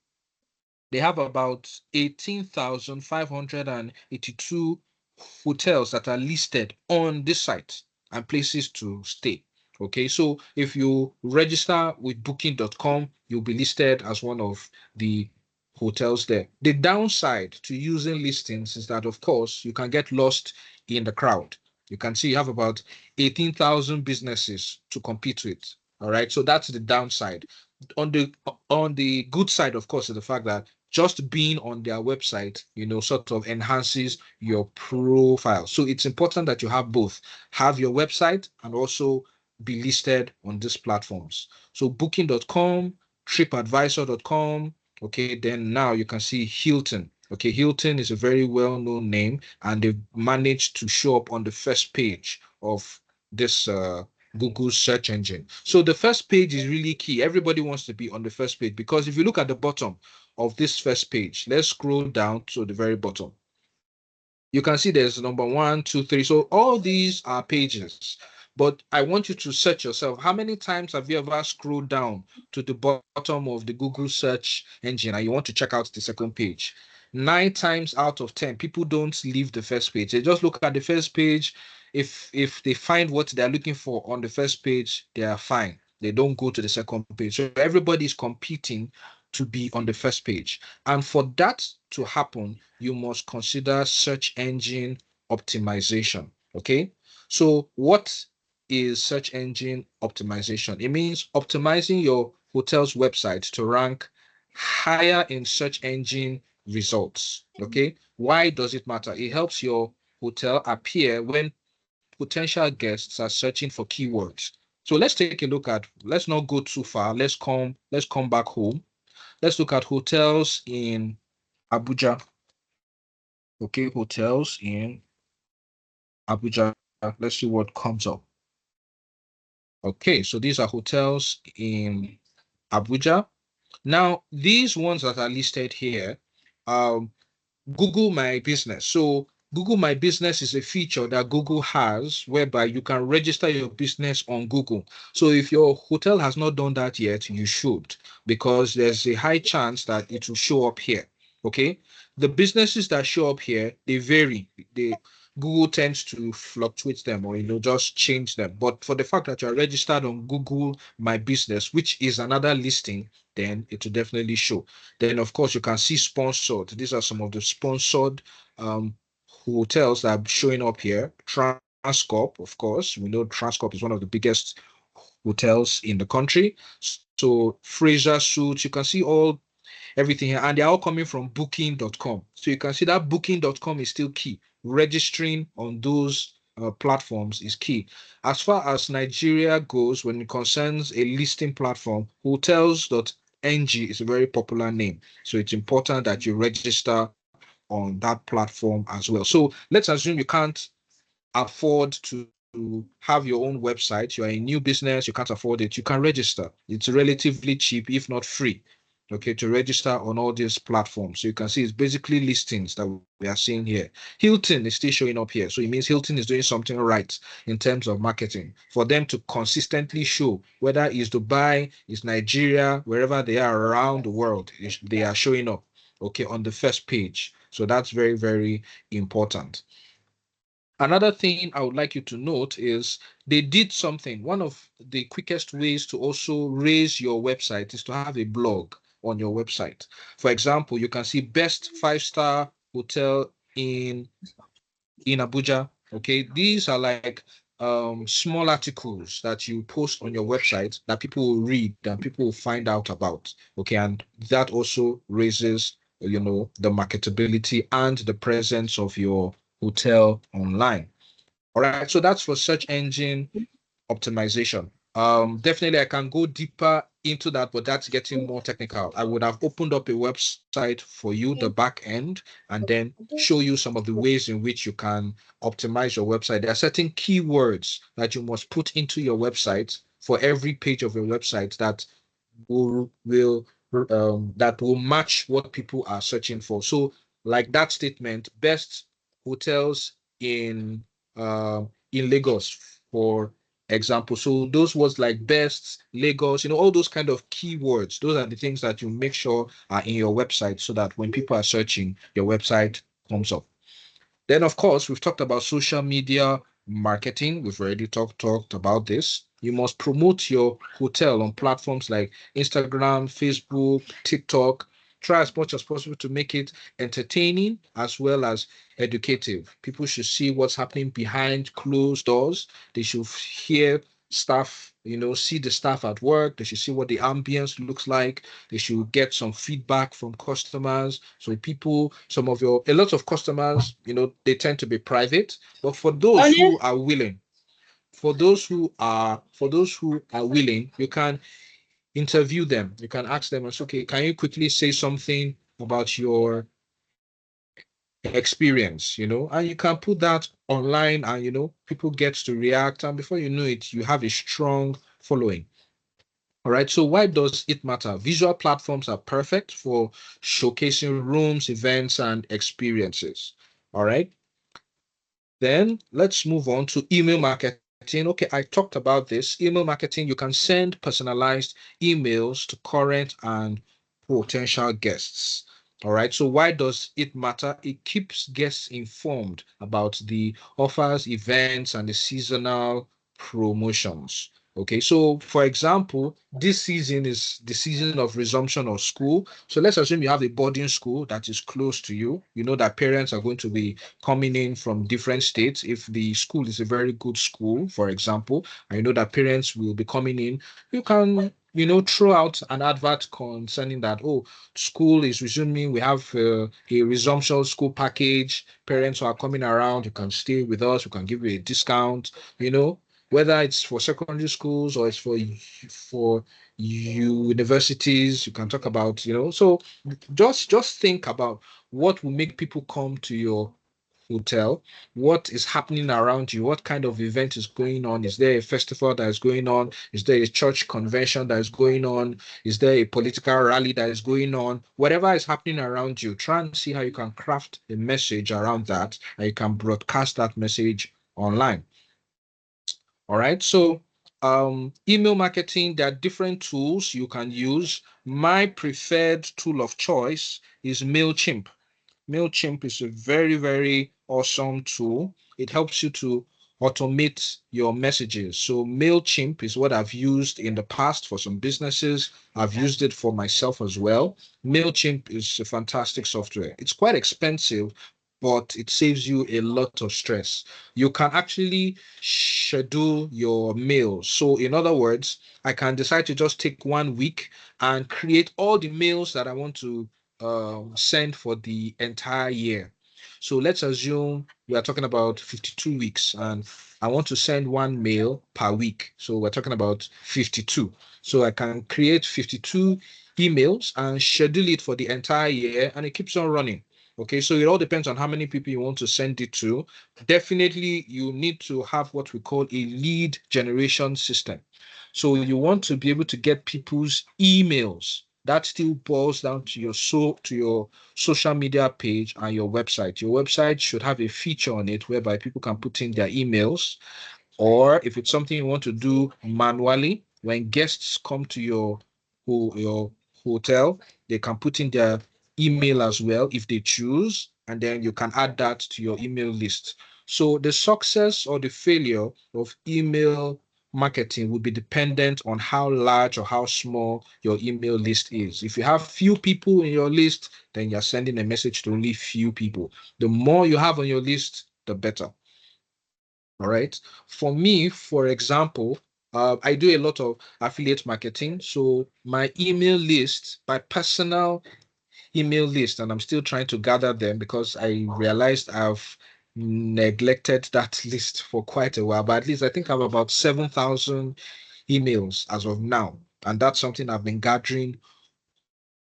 they have about 18,582 hotels that are listed on this site and places to stay. Okay, so if you register with booking.com, you'll be listed as one of the hotels there. The downside to using listings is that, of course, you can get lost in the crowd. You can see you have about 18,000 businesses to compete with. All right, so that's the downside. On the good side, of course, is the fact that just being on their website, sort of enhances your profile. So it's important that you have both, have your website and also be listed on these platforms. So booking.com, tripadvisor.com. Okay, then now you can see Hilton. Okay, Hilton is a very well-known name, and they've managed to show up on the first page of this Google search engine. So the first page is really key. Everybody wants to be on the first page, because if you look at the bottom of this first page, let's scroll down to the very bottom. You can see there's number 1, 2, 3. So all these are pages. But I want you to search yourself. How many times have you ever scrolled down to the bottom of the Google search engine and you want to check out the second page? 9 times out of 10, people don't leave the first page. They just look at the first page. If they find what they're looking for on the first page, they are fine. They don't go to the second page. So everybody is competing to be on the first page. And for that to happen, you must consider search engine optimization. Okay. So what is search engine optimization? It means optimizing your hotel's website to rank higher in search engine results. Okay. Why does it matter? It helps your hotel appear when potential guests are searching for keywords. So let's take a look at, let's not go too far. Let's come back home. Let's look at hotels in Abuja. Okay, hotels in Abuja. Let's see what comes up. Okay, so these are hotels in Abuja. Now, these ones that are listed here, um, Google My Business. So Google My Business is a feature that Google has whereby you can register your business on Google. So if your hotel has not done that yet, you should, because there's a high chance that it will show up here. Okay. The businesses that show up here, they vary. Google tends to fluctuate them, or just change them. But for the fact that you're registered on Google My Business, which is another listing, then it will definitely show. Then, of course, you can see sponsored. These are some of the sponsored hotels that are showing up here. Transcorp, of course. We know Transcorp is one of the biggest hotels in the country. So Fraser Suites, you can see everything here, and they're all coming from booking.com. So you can see that booking.com is still key. Registering on those platforms is key. As far as Nigeria goes, when it concerns a listing platform, hotels.ng is a very popular name. So it's important that you register on that platform as well. So let's assume you can't afford to have your own website, you're a new business, you can't afford it, you can register. It's relatively cheap, if not free, okay, to register on all these platforms. So you can see it's basically listings that we are seeing here. Hilton is still showing up here. So it means Hilton is doing something right in terms of marketing. For them to consistently show, whether it's Dubai, it's Nigeria, wherever they are around the world, they are showing up, okay, on the first page. So that's very, very important. Another thing I would like you to note is they did something. One of the quickest ways to also raise your website is to have a blog on your website. For example, you can see best 5-star hotel in Abuja. Okay, these are like small articles that you post on your website that people will read and people will find out about. Okay, and that also raises the marketability and the presence of your hotel online. All right, so that's for search engine optimization. Definitely I can go deeper into that, but that's getting more technical. I would have opened up a website for you, the back end, and then show you some of the ways in which you can optimize your website. There are certain keywords that you must put into your website for every page of your website that will that will match what people are searching for. So, like that statement, best hotels in Lagos, for example. So those was like best Lagos, all those kind of keywords. Those are the things that you make sure are in your website so that when people are searching, your website comes up. Then, of course, we've talked about social media marketing. We've already talked about this. You must promote your hotel on platforms like Instagram, Facebook, TikTok. Try as much as possible to make it entertaining as well as educative. People should see what's happening behind closed doors. They should hear staff, see the staff at work. They should see what the ambience looks like. They should get some feedback from customers. So a lot of customers, they tend to be private, but for those who are willing, you can interview them. You can ask them, it's okay, can you quickly say something about your experience, and you can put that online and, people get to react. And before you know it, you have a strong following. All right. So why does it matter? Visual platforms are perfect for showcasing rooms, events, and experiences. All right. Then let's move on to email marketing. Okay, I talked about this. Email marketing, you can send personalized emails to current and potential guests. All right. So why does it matter? It keeps guests informed about the offers, events, and the seasonal promotions. Okay, so for example, this season is the season of resumption of school. So let's assume you have a boarding school that is close to you. You know that parents are going to be coming in from different states. If the school is a very good school, for example, and you know that parents will be coming in, you can, throw out an advert concerning that, oh, school is resuming. We have a resumption school package. Parents who are coming around, you can stay with us. We can give you a discount, whether it's for secondary schools or it's for universities. You can talk about, so just think about what will make people come to your hotel, what is happening around you, what kind of event is going on. Is there a festival that is going on? Is there a church convention that is going on? Is there a political rally that is going on? Whatever is happening around you, try and see how you can craft a message around that, and you can broadcast that message online. All right. So email marketing, there are different tools you can use. My preferred tool of choice is MailChimp. MailChimp is a very, very awesome tool. It helps you to automate your messages. So MailChimp is what I've used in the past for some businesses. I've used it for myself as well. MailChimp is a fantastic software. It's quite expensive, but it saves you a lot of stress. You can actually schedule your mails. So in other words, I can decide to just take 1 week and create all the mails that I want to send for the entire year. So let's assume we are talking about 52 weeks and I want to send one mail per week. So we're talking about 52. So I can create 52 emails and schedule it for the entire year, and it keeps on running. Okay, so it all depends on how many people you want to send it to. Definitely, you need to have what we call a lead generation system. So you want to be able to get people's emails. That still boils down to your social media page and your website. Your website should have a feature on it whereby people can put in their emails, or if it's something you want to do manually, when guests come to your hotel, they can put in their email as well if they choose, and then you can add that to your email list. So the success or the failure of email marketing will be dependent on how large or how small your email list is. If you have few people in your list, then you're sending a message to only few people. The more you have on your list, the better. All right. For me, for example, I do a lot of affiliate marketing. So my email list, my personal email list, and I'm still trying to gather them because I realized I've neglected that list for quite a while. But at least I think I have about 7,000 emails as of now. And that's something I've been gathering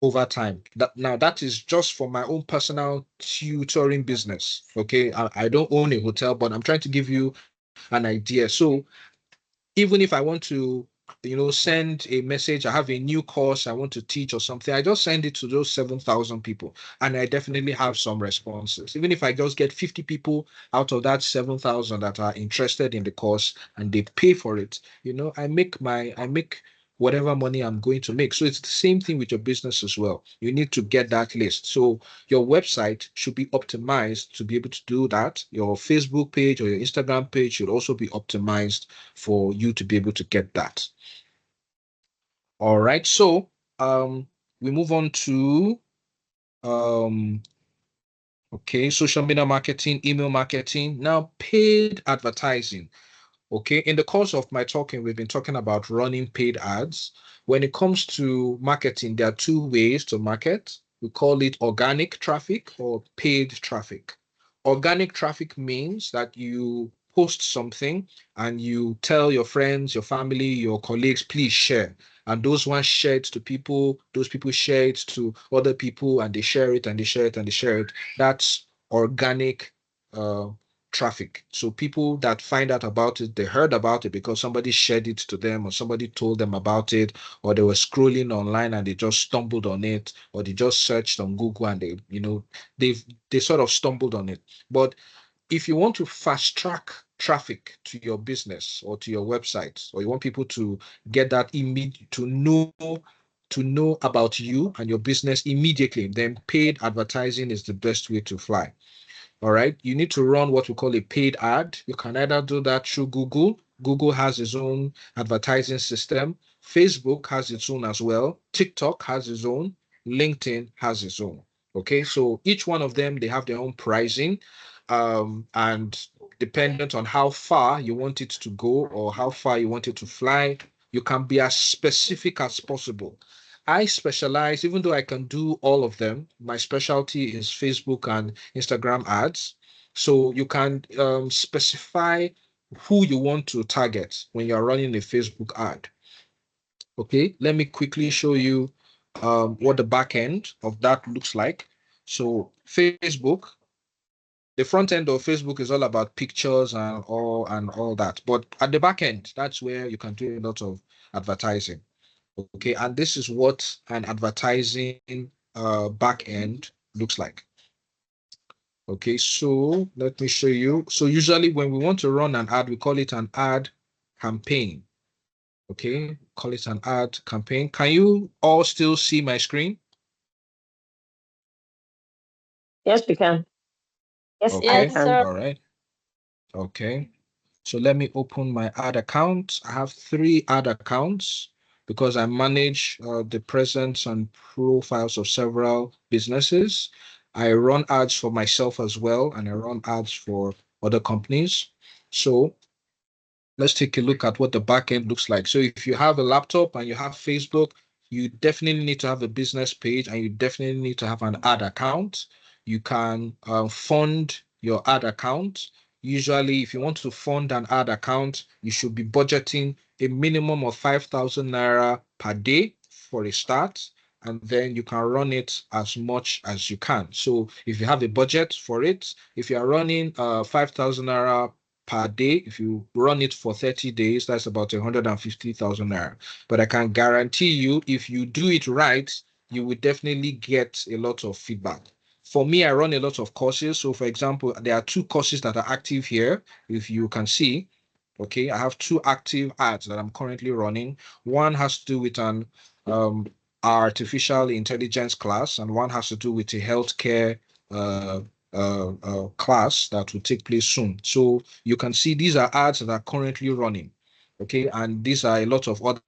over time. That is just for my own personal tutoring business. Okay. I don't own a hotel, but I'm trying to give you an idea. So even if I want to send a message, I have a new course I want to teach or something, I just send it to those 7,000 people, and I definitely have some responses. Even if I just get 50 people out of that 7,000 that are interested in the course and they pay for it, I make whatever money I'm going to make. So it's the same thing with your business as well. You need to get that list. So your website should be optimized to be able to do that. Your Facebook page or your Instagram page should also be optimized for you to be able to get that. All right. So we move on to social media marketing, email marketing, now paid advertising. Okay, in the course of my talking, we've been talking about running paid ads. When it comes to marketing, there are two ways to market. We call it organic traffic or paid traffic. Organic traffic means that you post something and you tell your friends, your family, your colleagues, please share. And those ones share it to people, those people share it to other people, and they share it and they share it and they share it. That's organic uh, traffic. So people that find out about it, they heard about it because somebody shared it to them or somebody told them about it, or they were scrolling online and they just stumbled on it, or they just searched on Google and they sort of stumbled on it. But if you want to fast track traffic to your business or to your website, or you want people to get that to know about you and your business immediately, then paid advertising is the best way to fly. All right. You need to run what we call a paid ad. You can either do that through Google. Google has its own advertising system. Facebook has its own as well. TikTok has its own. LinkedIn has its own. Okay. So each one of them, they have their own pricing. And dependent on how far you want it to go or how far you want it to fly, you can be as specific as possible. I specialize, even though I can do all of them, my specialty is Facebook and Instagram ads. So you can specify who you want to target when you're running a Facebook ad. Okay, let me quickly show you what the back end of that looks like. So Facebook, the front end of Facebook is all about pictures and all that. But at the back end, that's where you can do a lot of advertising. Okay, and this is what an advertising back end looks like. Okay, so let me show you. So usually when we want to run an ad, we call it an ad campaign. Okay, call it an ad campaign. Can you all still see my screen? Yes, we can. Yes, Okay, I Yes, can. sir. all right. Okay. So let me open my ad account. I have 3 ad accounts because I manage the presence and profiles of several businesses. I run ads for myself as well, and I run ads for other companies. So let's take a look at what the backend looks like. So if you have a laptop and you have Facebook, you definitely need to have a business page and you definitely need to have an ad account. You can fund your ad account. Usually, if you want to fund an ad account, you should be budgeting a minimum of 5,000 naira per day for a start, and then you can run it as much as you can. So if you have a budget for it, if you are running 5,000 naira per day, if you run it for 30 days, that's about 150,000 naira. But I can guarantee you, if you do it right, you will definitely get a lot of feedback. For me, I run a lot of courses. So, for example, there are 2 courses that are active here. If you can see, okay, I have 2 active ads that I'm currently running. One has to do with an artificial intelligence class, and one has to do with a healthcare uh, class that will take place soon. So you can see these are ads that are currently running. Okay, and these are a lot of other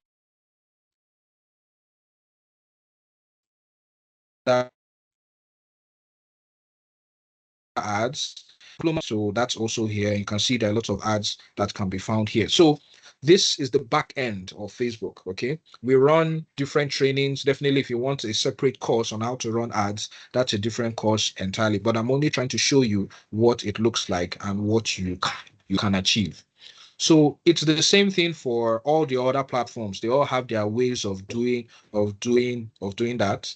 ads. So that's also here. You can see there are a lot of ads that can be found here. So this is the back end of Facebook. Okay, we run different trainings. Definitely, if you want a separate course on how to run ads, that's a different course entirely. But I'm only trying to show you what it looks like and what you can achieve. So it's the same thing for all the other platforms. They all have their ways of doing that.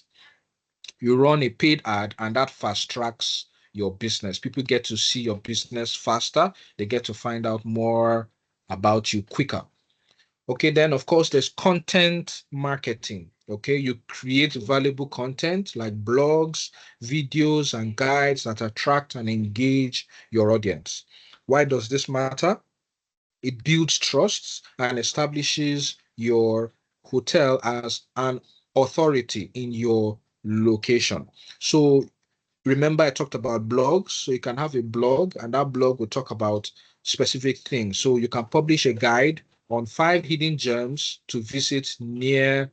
You run a paid ad and that fast tracks your business. People get to see your business faster. They get to find out more about you quicker. Okay, then of course there's content marketing. Okay, you create valuable content like blogs, videos, and guides that attract and engage your audience. Why does this matter? It builds trust and establishes your hotel as an authority in your location. So remember, I talked about blogs. So you can have a blog, and that blog will talk about specific things. So you can publish a guide on 5 hidden gems to visit near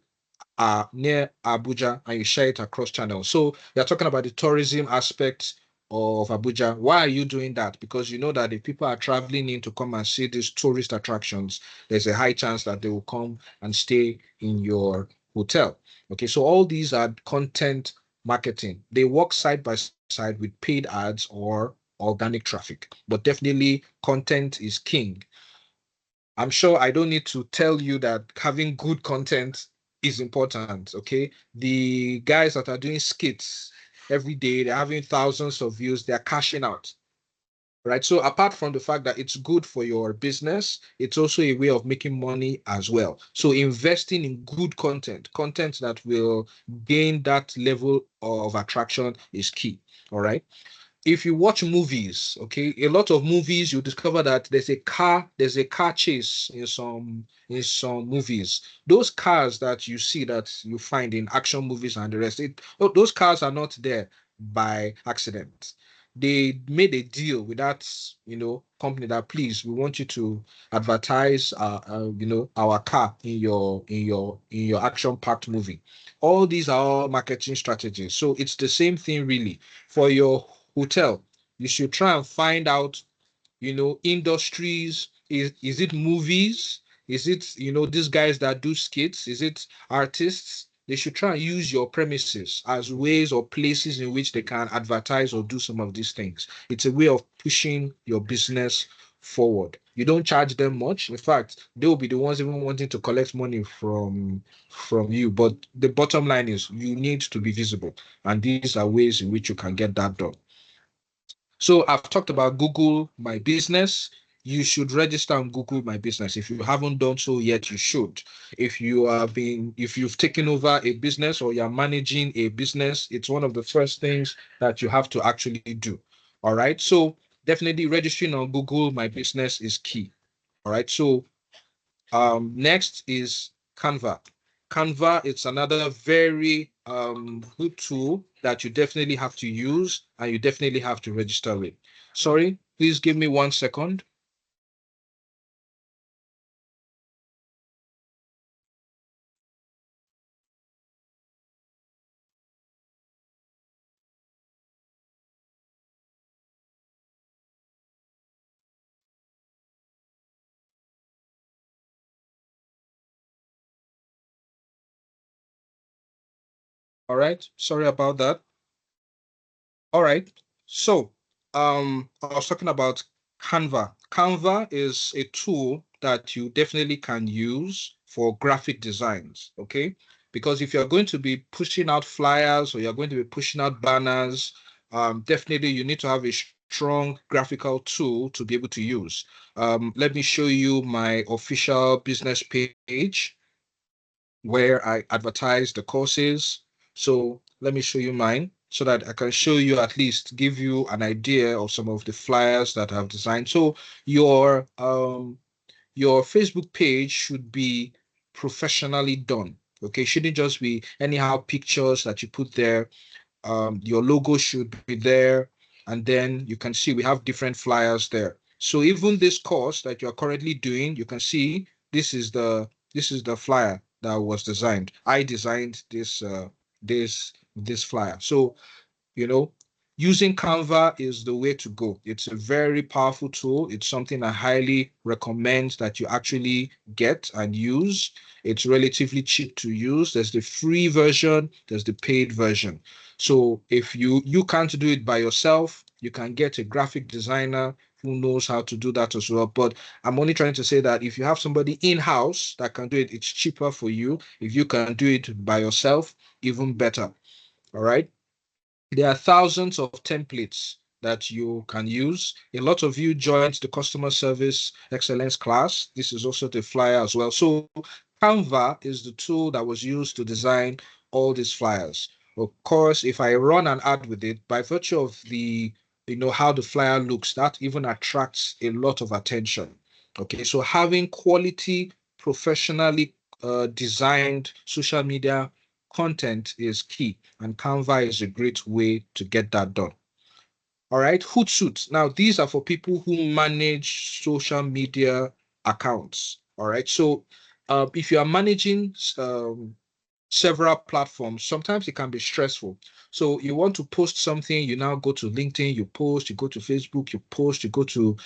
Abuja, and you share it across channels. So you're talking about the tourism aspect of Abuja. Why are you doing that? Because you know that if people are traveling in to come and see these tourist attractions, there's a high chance that they will come and stay in your hotel. Okay, so all these are content marketing. They work side by side with paid ads or organic traffic, but definitely content is king. I'm sure I don't need to tell you that having good content is important. Okay. The guys that are doing skits every day, they're having thousands of views, they're cashing out. Right. So apart from the fact that it's good for your business, it's also a way of making money as well. So investing in good content, content that will gain that level of attraction is key. All right. If you watch movies, okay, a lot of movies you discover that there's a car chase in some movies. Those cars that you see that you find in action movies and the rest, those cars are not there by accident. They made a deal with that, company that please, we want you to advertise, our car in your action-packed movie. All these are all marketing strategies. So it's the same thing really for your hotel. You should try and find out, industries. Is it movies? Is it, these guys that do skits? Is it artists? They should try and use your premises as ways or places in which they can advertise or do some of these things. It's a way of pushing your business forward. You don't charge them much. In fact, they will be the ones even wanting to collect money from you. But the bottom line is you need to be visible. And these are ways in which you can get that done. So I've talked about Google My Business. You should register on Google My Business. If you haven't done so yet, you should. If you've taken over a business or you're managing a business, it's one of the first things that you have to actually do. All right. So definitely registering on Google My Business is key. All right. So next is Canva. Canva, it's another very good tool that you definitely have to use and you definitely have to register with. Sorry, please give me 1 second. All right, sorry about that. All right. So, I was talking about Canva. Canva is a tool that you definitely can use for graphic designs, okay? Because if you're going to be pushing out flyers or you're going to be pushing out banners, definitely you need to have a strong graphical tool to be able to use. Let me show you my official business page where I advertise the courses. So let me show you mine so that I can show you, at least give you an idea of some of the flyers that I've designed. So your Facebook page should be professionally done. Okay, shouldn't just be anyhow pictures that you put there. Your logo should be there, and then you can see we have different flyers there. So even this course that you're currently doing, you can see this is the flyer that was designed. I designed this flyer. So you know, using Canva is the way to go. It's a very powerful tool. It's something I highly recommend that you actually get and use. It's relatively cheap to use. There's the free version, there's the paid version. So if you can't do it by yourself, you can get a graphic designer who knows how to do that as well. But I'm only trying to say that if you have somebody in-house that can do it, it's cheaper for you. If you can do it by yourself, even better. All right. There are thousands of templates that you can use. A lot of you joined the customer service excellence class. This is also the flyer as well. So Canva is the tool that was used to design all these flyers. Of course, if I run an ad with it, by virtue of the, how the flyer looks, that even attracts a lot of attention. Okay, so having quality, professionally designed social media content is key, and Canva is a great way to get that done. All right, Hootsuite. Now, these are for people who manage social media accounts. All right, so if you are managing several platforms, sometimes it can be stressful. So you want to post something, you now go to LinkedIn, you post, you go to Facebook, you post, you go to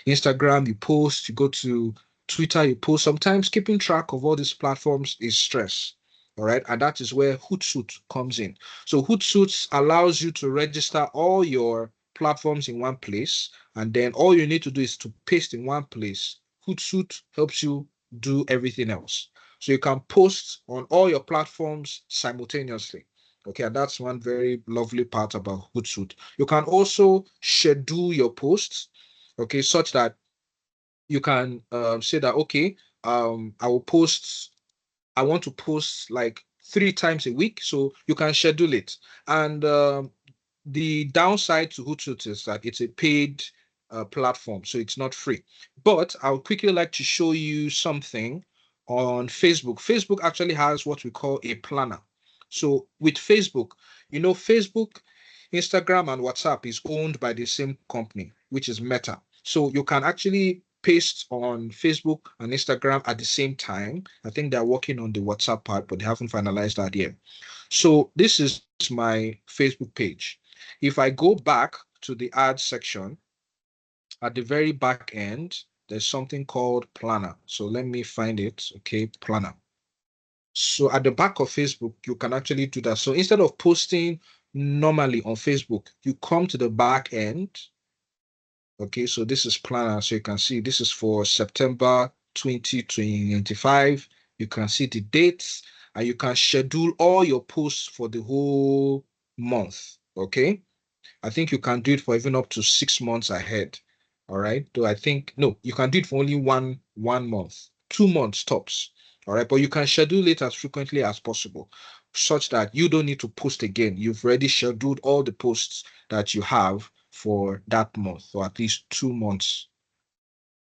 Instagram, you post, you go to Twitter, you post. Sometimes keeping track of all these platforms is stress. All right. And that is where Hootsuite comes in. So Hootsuite allows you to register all your platforms in one place. And then all you need to do is to paste in one place. Hootsuite helps you do everything else. So you can post on all your platforms simultaneously. Okay, and that's one very lovely part about Hootsuite. You can also schedule your posts, okay, such that you can say that, okay, I will post, I want to post like 3 times a week. So you can schedule it. And the downside to Hootsuite is that it's a paid platform, so it's not free. But I would quickly like to show you something on Facebook. Facebook actually has what we call a planner. So with Facebook, Facebook, Instagram, and WhatsApp is owned by the same company, which is Meta. So you can actually paste on Facebook and Instagram at the same time. I think they're working on the WhatsApp part, but they haven't finalized that yet. So this is my Facebook page. If I go back to the ad section, at the very back end, there's something called Planner. So let me find it. Okay, Planner. So at the back of Facebook, you can actually do that. So instead of posting normally on Facebook, you come to the back end. Okay, so this is Planner. So you can see this is for September 2025. You can see the dates and you can schedule all your posts for the whole month. Okay. I think you can do it for even up to 6 months ahead. All right. Though I think no, you can do it for only one month, 2 months tops. All right. But you can schedule it as frequently as possible, such that you don't need to post again. You've already scheduled all the posts that you have for that month, or at least 2 months.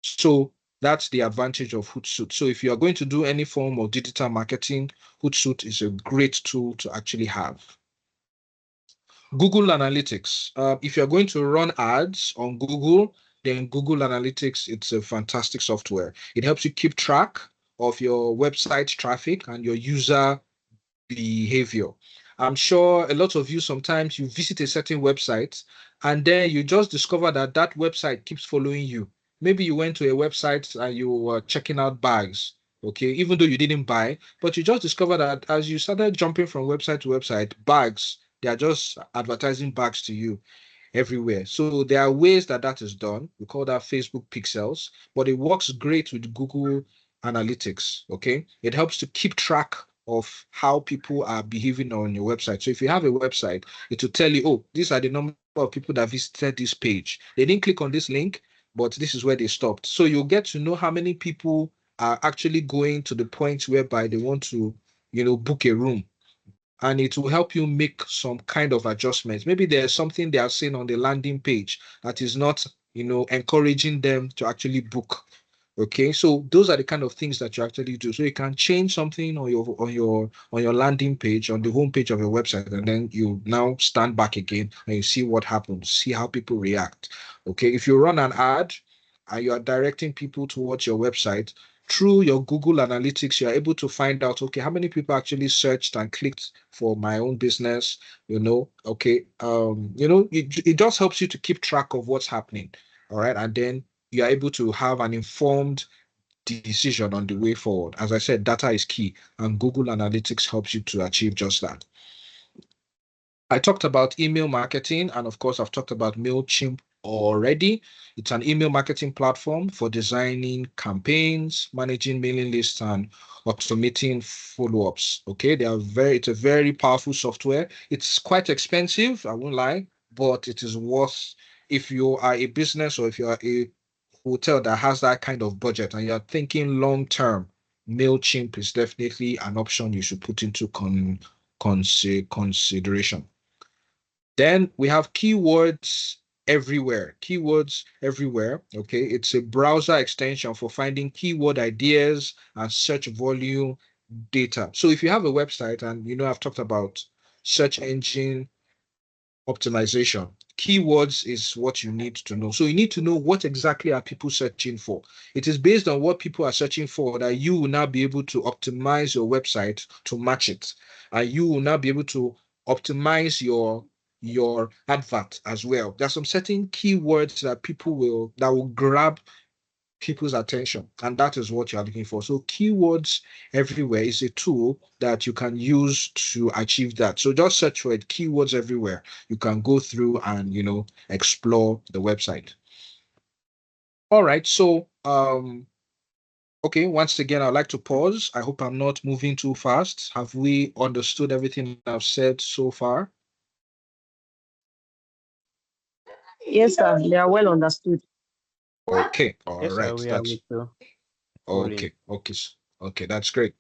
So that's the advantage of Hootsuite. So if you are going to do any form of digital marketing, Hootsuite is a great tool to actually have. Google Analytics. If you're going to run ads on Google, then Google Analytics, it's a fantastic software. It helps you keep track of your website traffic and your user behavior. I'm sure a lot of you, sometimes you visit a certain website and then you just discover that that website keeps following you. Maybe you went to a website and you were checking out bags, okay, even though you didn't buy, but you just discovered that as you started jumping from website to website, bags, they are just advertising bags to you everywhere. So there are ways that that is done. We call that Facebook pixels, but it works great with Google Analytics. Okay, it helps to keep track of how people are behaving on your website. So if you have a website, it will tell you, oh, these are the number of people that visited this page. They didn't click on this link, but this is where they stopped. So you'll get to know how many people are actually going to the point whereby they want to, book a room, and it will help you make some kind of adjustments. Maybe there's something they are saying on the landing page that is not, encouraging them to actually book. Okay, so those are the kind of things that you actually do. So you can change something on your landing page, on the home page of your website, and then you now stand back again and you see what happens, see how people react. Okay, if you run an ad and you are directing people towards your website, through your Google Analytics, you're able to find out, okay, how many people actually searched and clicked for my own business, okay. It just helps you to keep track of what's happening. All right. And then you're able to have an informed decision on the way forward. As I said, data is key, and Google Analytics helps you to achieve just that. I talked about email marketing, and of course, I've talked about MailChimp already. It's an email marketing platform for designing campaigns, managing mailing lists, and automating follow-ups. Okay, it's a very powerful software. It's quite expensive, I won't lie, but it is worth if you are a business or if you are a hotel that has that kind of budget and you're thinking long term, MailChimp is definitely an option you should put into consideration. Then we have keywords everywhere. Keywords everywhere. Okay, it's a browser extension for finding keyword ideas and search volume data. So if you have a website, and I've talked about search engine optimization, keywords is what you need to know. So you need to know what exactly are people searching for. It is based on what people are searching for that you will now be able to optimize your website to match it, and you will now be able to optimize your advert as well. There's some certain keywords that will grab people's attention, and that is what you're looking for. So keywords everywhere is a tool that you can use to achieve that. So just search for it, keywords everywhere. You can go through and explore the website. All right, so okay, once again, I'd like to pause. I hope I'm not moving too fast. Have we understood everything I've said so far? Yes, sir. They are well understood. Okay, all Yes, sir, right. we are That's with you. okay. Okay, that's great.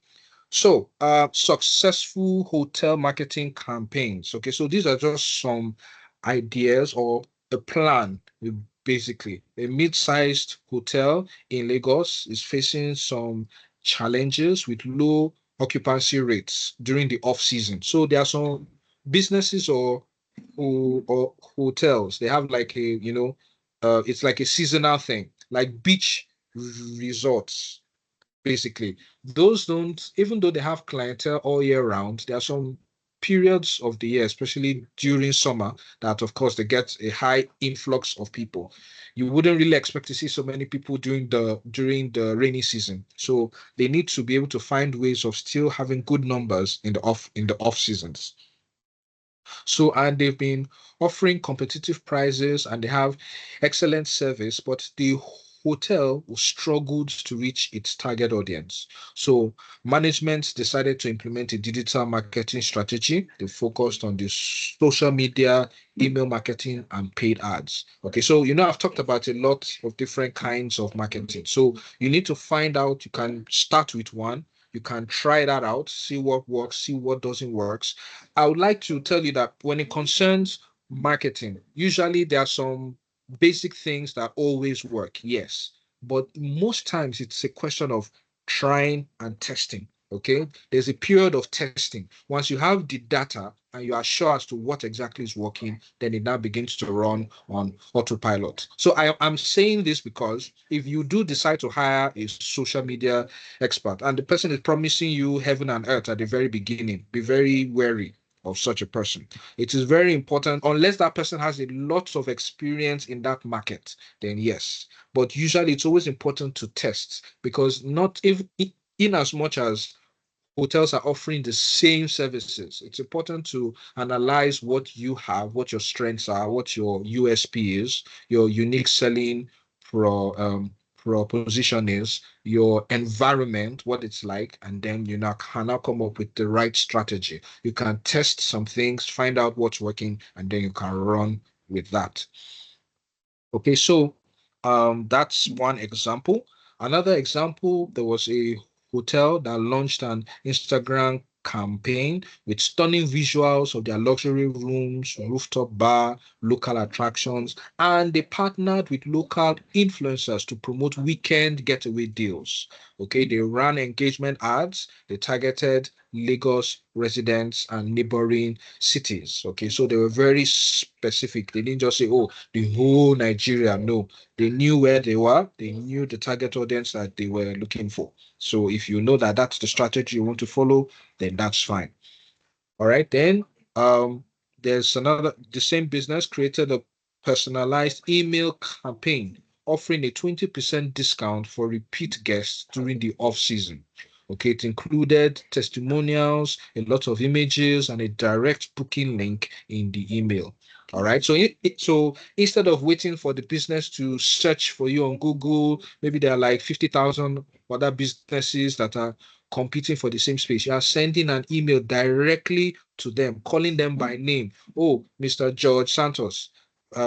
So, successful hotel marketing campaigns. Okay, so these are just some ideas or a plan. Basically, a mid-sized hotel in Lagos is facing some challenges with low occupancy rates during the off season. So there are some businesses or hotels. They have like it's like a seasonal thing, like beach resorts basically. Those don't, even though they have clientele all year round, there are some periods of the year, especially during summer, that of course they get a high influx of people. You wouldn't really expect to see so many people during the rainy season. So they need to be able to find ways of still having good numbers in the off seasons. So, and they've been offering competitive prices and they have excellent service, but the hotel struggled to reach its target audience. So, management decided to implement a digital marketing strategy. They focused on the social media, email marketing, and paid ads. Okay, so I've talked about a lot of different kinds of marketing. So, you need to find out, you can start with one. You can try that out, see what works, see what doesn't work. I would like to tell you that when it concerns marketing, usually there are some basic things that always work, yes. But most times it's a question of trying and testing. Okay. There's a period of testing. Once you have the data and you are sure as to what exactly is working, then it now begins to run on autopilot. So I'm saying this because if you do decide to hire a social media expert and the person is promising you heaven and earth at the very beginning, be very wary of such a person. It is very important, unless that person has a lot of experience in that market, then yes. But usually it's always important to test because not if in as much as hotels are offering the same services, it's important to analyze what you have, what your strengths are, what your USP is, your unique selling proposition is, your environment, what it's like, and then you now can now come up with the right strategy. You can test some things, find out what's working, and then you can run with that. Okay, so that's one example. Another example, there was a hotel that launched an Instagram campaign with stunning visuals of their luxury rooms, rooftop bar, local attractions, and they partnered with local influencers to promote weekend getaway deals. Okay, they ran engagement ads, they targeted Lagos residents and neighboring cities. Okay, so they were very specific. They didn't just say, oh, the whole Nigeria. No, they knew where they were. They knew the target audience that they were looking for. So if you know that that's the strategy you want to follow, then that's fine. All right, then there's the same business created a personalized email campaign offering a 20% discount for repeat guests during the off season. Okay, it included testimonials, a lot of images, and a direct booking link in the email. All right, so instead of waiting for the business to search for you on Google, maybe there are like 50,000 other businesses that are competing for the same space. You are sending an email directly to them, calling them by name. Oh, Mr. George Santos,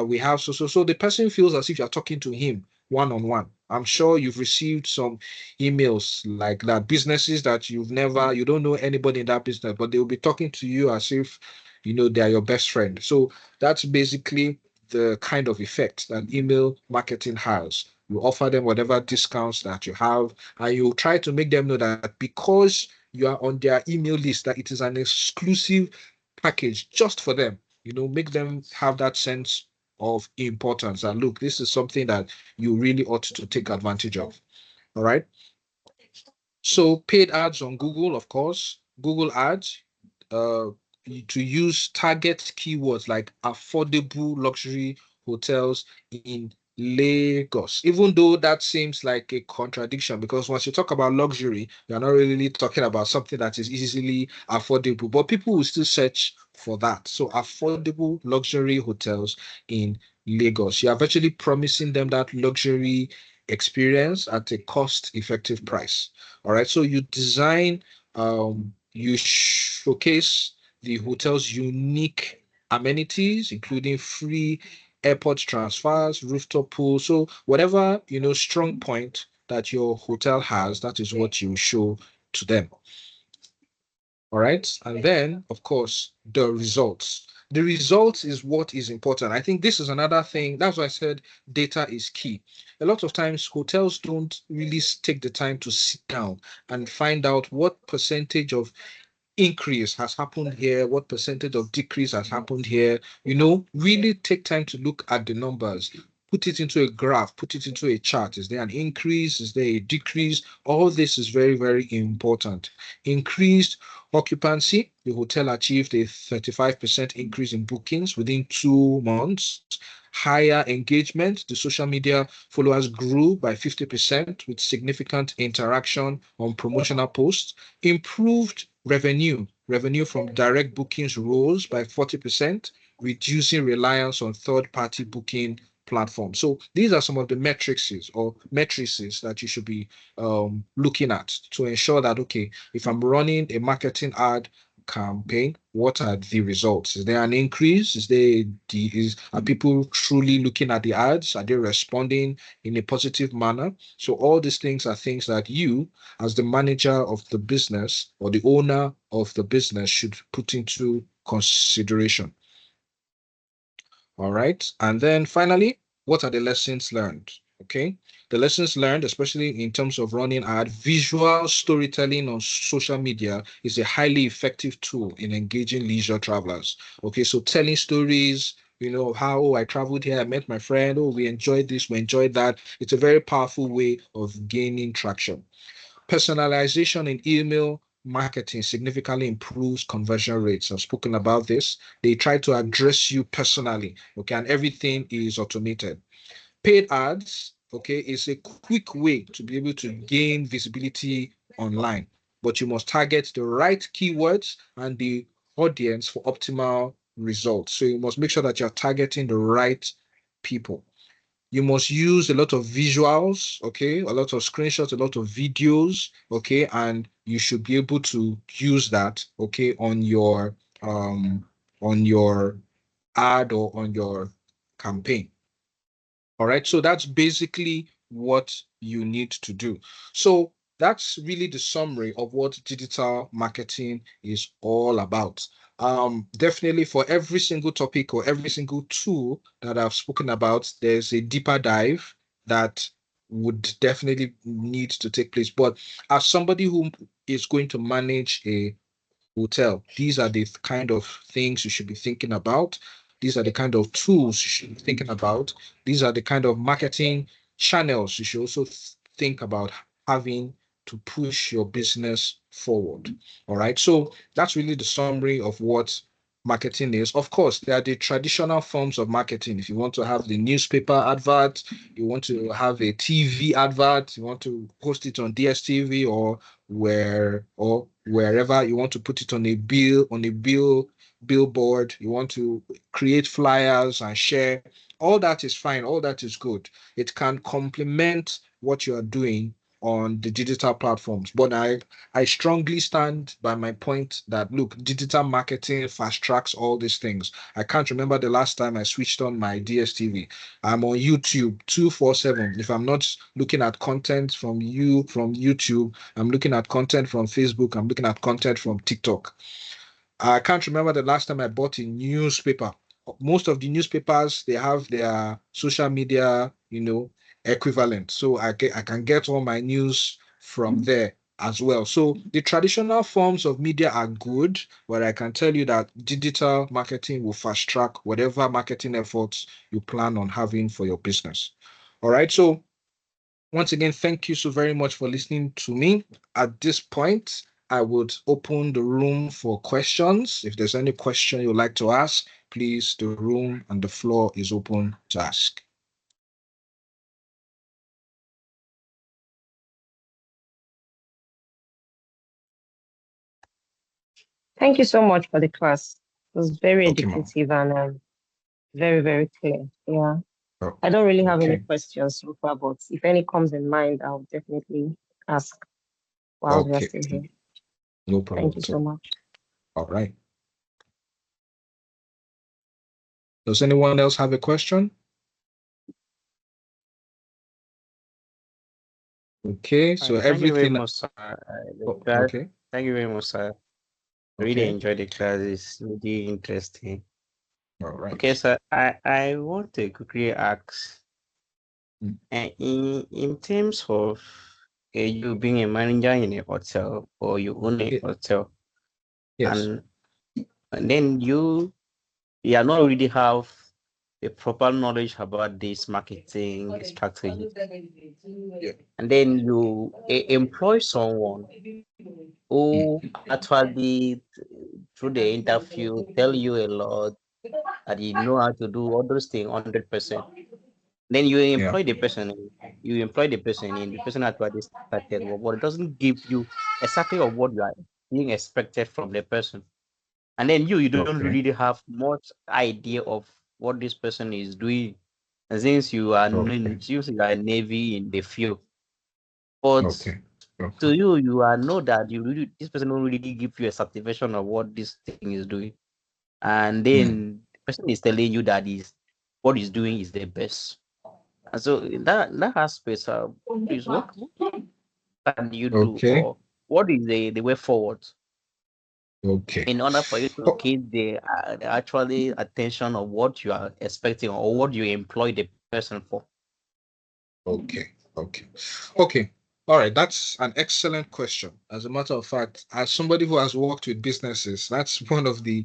we have so the person feels as if you're talking to him one-on-one. I'm sure you've received some emails like that, businesses that you don't know anybody in that business, but they'll be talking to you as if they're your best friend. So that's basically the kind of effect that email marketing has. You offer them whatever discounts that you have, and you try to make them know that because you are on their email list, that it is an exclusive package just for them. Make them have that sense of importance. And look, this is something that you really ought to take advantage of. All right. So paid ads on Google, of course, Google ads, uh, to use target keywords like affordable luxury hotels in Lagos, even though that seems like a contradiction, because once you talk about luxury, you're not really talking about something that is easily affordable, but people will still search for that. So affordable luxury hotels in Lagos. You are virtually promising them that luxury experience at a cost-effective price. All right. So you design, you showcase the hotel's unique amenities, including free airport transfers, rooftop pool. So whatever, strong point that your hotel has, that is what you show to them. All right. And then, of course, the results. The results is what is important. I think this is another thing. That's why I said data is key. A lot of times, hotels don't really take the time to sit down and find out what percentage of increase has happened here, what percentage of decrease has happened here. Really take time to look at the numbers, put it into a graph, put it into a chart. Is there an increase? Is there a decrease? All this is very, very important. Increased occupancy. The hotel achieved a 35% increase in bookings within 2 months. Higher engagement. The social media followers grew by 50% with significant interaction on promotional posts. Improved revenue from direct bookings rose by 40%, reducing reliance on third-party booking platforms. So these are some of the metrics that you should be looking at to ensure that, okay, if I'm running a marketing ad campaign, what are the results? Is there an increase? Are people truly looking at the ads? Are they responding in a positive manner? So all these things are things that you, as the manager of the business or the owner of the business, should put into consideration. All right. And then finally, what are the lessons learned? Okay. The lessons learned, especially in terms of running ad, visual storytelling on social media is a highly effective tool in engaging leisure travelers. Okay. So telling stories, how, I traveled here, I met my friend, we enjoyed this, we enjoyed that. It's a very powerful way of gaining traction. Personalization in email marketing significantly improves conversion rates. I've spoken about this. They try to address you personally, okay, and everything is automated. Paid ads, okay, is a quick way to be able to gain visibility online, but you must target the right keywords and the audience for optimal results. So you must make sure that you're targeting the right people. You must use a lot of visuals, okay, a lot of screenshots, a lot of videos, okay, and you should be able to use that, okay, on your ad or on your campaign. All right, so that's basically what you need to do. So that's really the summary of what digital marketing is all about. Definitely for every single topic or every single tool that I've spoken about, there's a deeper dive that would definitely need to take place. But as somebody who is going to manage a hotel, these are the kind of things you should be thinking about. These are the kind of tools you should be thinking about. These are the kind of marketing channels you should also think about having to push your business forward. All right. So that's really the summary of what marketing is. Of course, there are the traditional forms of marketing. If you want to have the newspaper advert, you want to have a TV advert, you want to post it on DSTV or wherever you want to put it on a billboard, you want to create flyers and share. All that is fine, all that is good. It can complement what you are doing on the digital platforms. But I strongly stand by my point that, look, digital marketing fast tracks all these things. I can't remember the last time I switched on my DSTV. I'm on YouTube 247. If I'm not looking at content from YouTube, I'm looking at content from Facebook, I'm looking at content from TikTok. I can't remember the last time I bought a newspaper. Most of the newspapers, they have their social media, equivalent. So I can get all my news from there as well. So the traditional forms of media are good, but I can tell you that digital marketing will fast track whatever marketing efforts you plan on having for your business. All right. So once again, thank you so very much for listening to me. At this point, I would open the room for questions. If there's any question you'd like to ask, please, the room and the floor is open to ask. Thank you so much for the class. It was very Okay, ma'am. educative and very, very clear. Yeah. Oh, I don't really have any okay. questions so far, but if any comes in mind, I'll definitely ask while we are Okay. still here. No problem Thank you at so all. much. All right. Does anyone else have a question? Okay, so Thank you very everything. much, sir. The Oh, class, okay. thank you very much, sir. I really Okay. enjoyed the class. It's really interesting. All right. Okay, sir. I want to quickly ask, Mm. in terms of you being a manager in a hotel or you own a hotel, Yes. and then you are not really have the proper knowledge about this marketing strategy, Yeah. and then you employ someone who actually through the interview tell you a lot that you know how to do all those things 100%. Then you Yeah. employ the person, and the person actually started, but it doesn't give you exactly of what you are being expected from the person. And then you don't Okay. really have much idea of what this person is doing. And since you are Okay. since you are navy in the field, but Okay. to Okay. you are know that this person don't really give you a satisfaction of what this thing is doing. And Mm. then the person is telling you that what he's doing is the best. And so in that aspect, please what can you do, Okay. or what is the way forward Okay. in order for you to Oh, keep the actually attention of what you are expecting or what you employ the person for? okay. Okay. Okay. All right. That's an excellent question. As a matter of fact, as somebody who has worked with businesses, that's one of the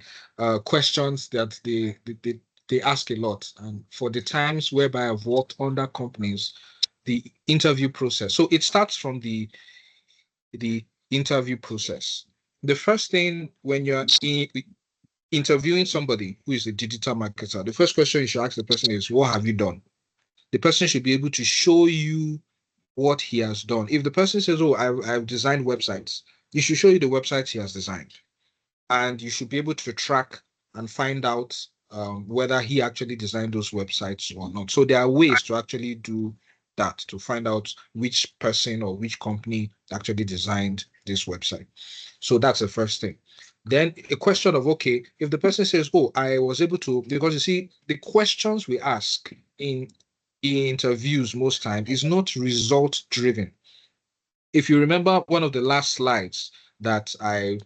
questions that they ask a lot. And for the times whereby I've worked under companies, the interview process. So it starts from the interview process. The first thing when you're interviewing somebody who is a digital marketer, the first question you should ask the person is, what have you done? The person should be able to show you what he has done. If the person says, oh, I've designed websites, he should show you the websites he has designed. And you should be able to track and find out whether he actually designed those websites or not. So there are ways to actually do that, to find out which person or which company actually designed this website. So that's the first thing. Then a question of, okay, if the person says, oh, I was able to, because you see, the questions we ask in interviews most times is not result driven. If you remember one of the last slides that I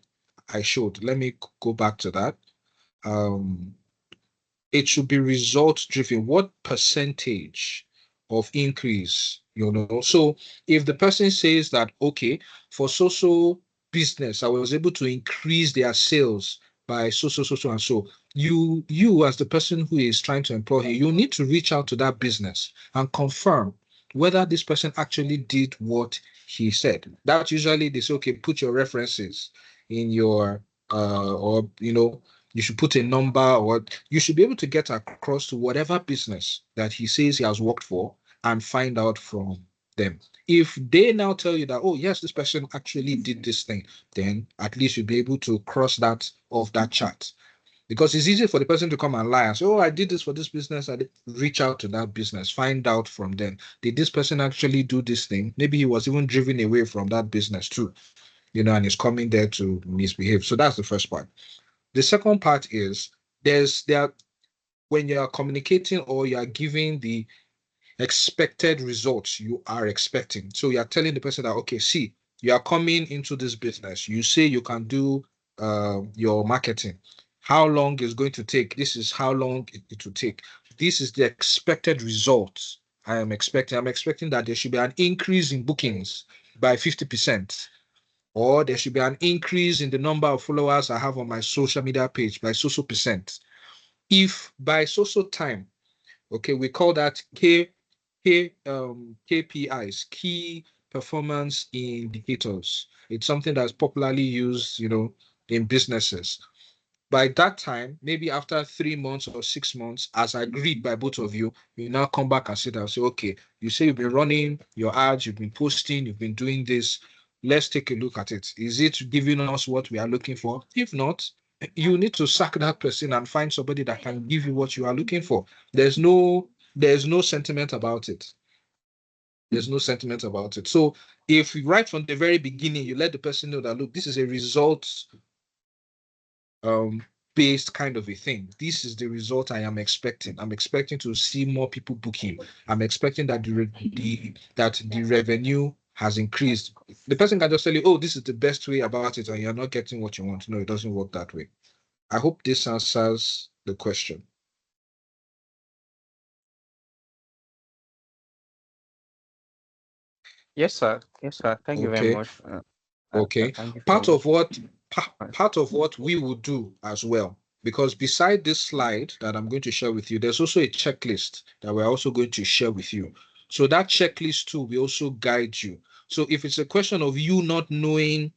showed, let me go back to that. Um, it should be result driven. What percentage of increase, So if the person says that, okay, for so business, I was able to increase their sales by so and so, you as the person who is trying to employ you need to reach out to that business and confirm whether this person actually did what he said. That usually they say, okay, put your references in your or you should put a number, or you should be able to get across to whatever business that he says he has worked for and find out from them. If they now tell you that, oh, yes, this person actually did this thing, then at least you'll be able to cross that off that chart. Because it's easy for the person to come and lie and say, oh, I did this for this business. I did. Reach out to that business, find out from them. Did this person actually do this thing? Maybe he was even driven away from that business too, and he's coming there to misbehave. So that's the first part. The second part is when you are communicating or you are giving the expected results you are expecting. So you are telling the person that, okay, see, you are coming into this business. You say you can do your marketing. How long is going to take? This is how long it will take. This is the expected results I am expecting. I'm expecting that there should be an increase in bookings by 50%, or there should be an increase in the number of followers I have on my social media page by so percent. If by so time, okay, we call that KPIs, key performance indicators. It's something that's popularly used, in businesses. By that time, maybe after 3 months or 6 months, as agreed by both of you, you now come back and sit down and say, okay, you say you've been running your ads, you've been posting, you've been doing this. Let's take a look at it. Is it giving us what we are looking for? If not, you need to sack that person and find somebody that can give you what you are looking for. There's no sentiment about it. There's no sentiment about it. So if right from the very beginning, you let the person know that, look, this is a results based kind of a thing. This is the result I am expecting. I'm expecting to see more people booking. I'm expecting that the revenue has increased. The person can just tell you, oh, this is the best way about it, and you're not getting what you want. No, it doesn't work that way. I hope this answers the question. Yes, sir. Yes, sir. Thank you very Okay. much. Okay. Thank you Part for of what we would do as well, because beside this slide that I'm going to share with you, there's also a checklist that we're also going to share with you. So that checklist too will also guide you. So if it's a question of you not knowing,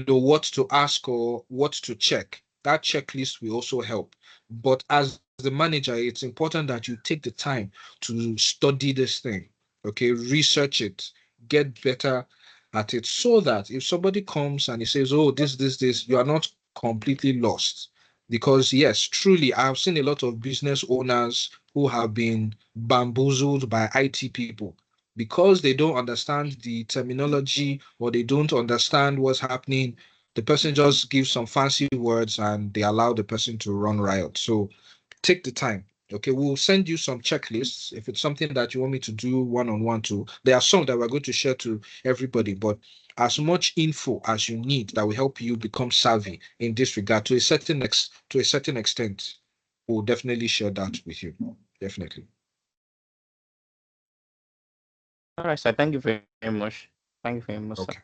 what to ask or what to check, that checklist will also help. But as the manager, it's important that you take the time to study this thing, okay, research it, get better at it, so that if somebody comes and he says, oh, this, you are not completely lost. Because yes, truly, I've seen a lot of business owners who have been bamboozled by IT people because they don't understand the terminology or they don't understand what's happening. The person just gives some fancy words and they allow the person to run riot. So take the time. Okay, we'll send you some checklists if it's something that you want me to do one-on-one to. There are some that we're going to share to everybody, but as much info as you need that will help you become savvy in this regard to a certain extent, we'll definitely share that with you. Definitely. all right, sir. Thank you very much. Thank you very much, sir. Okay.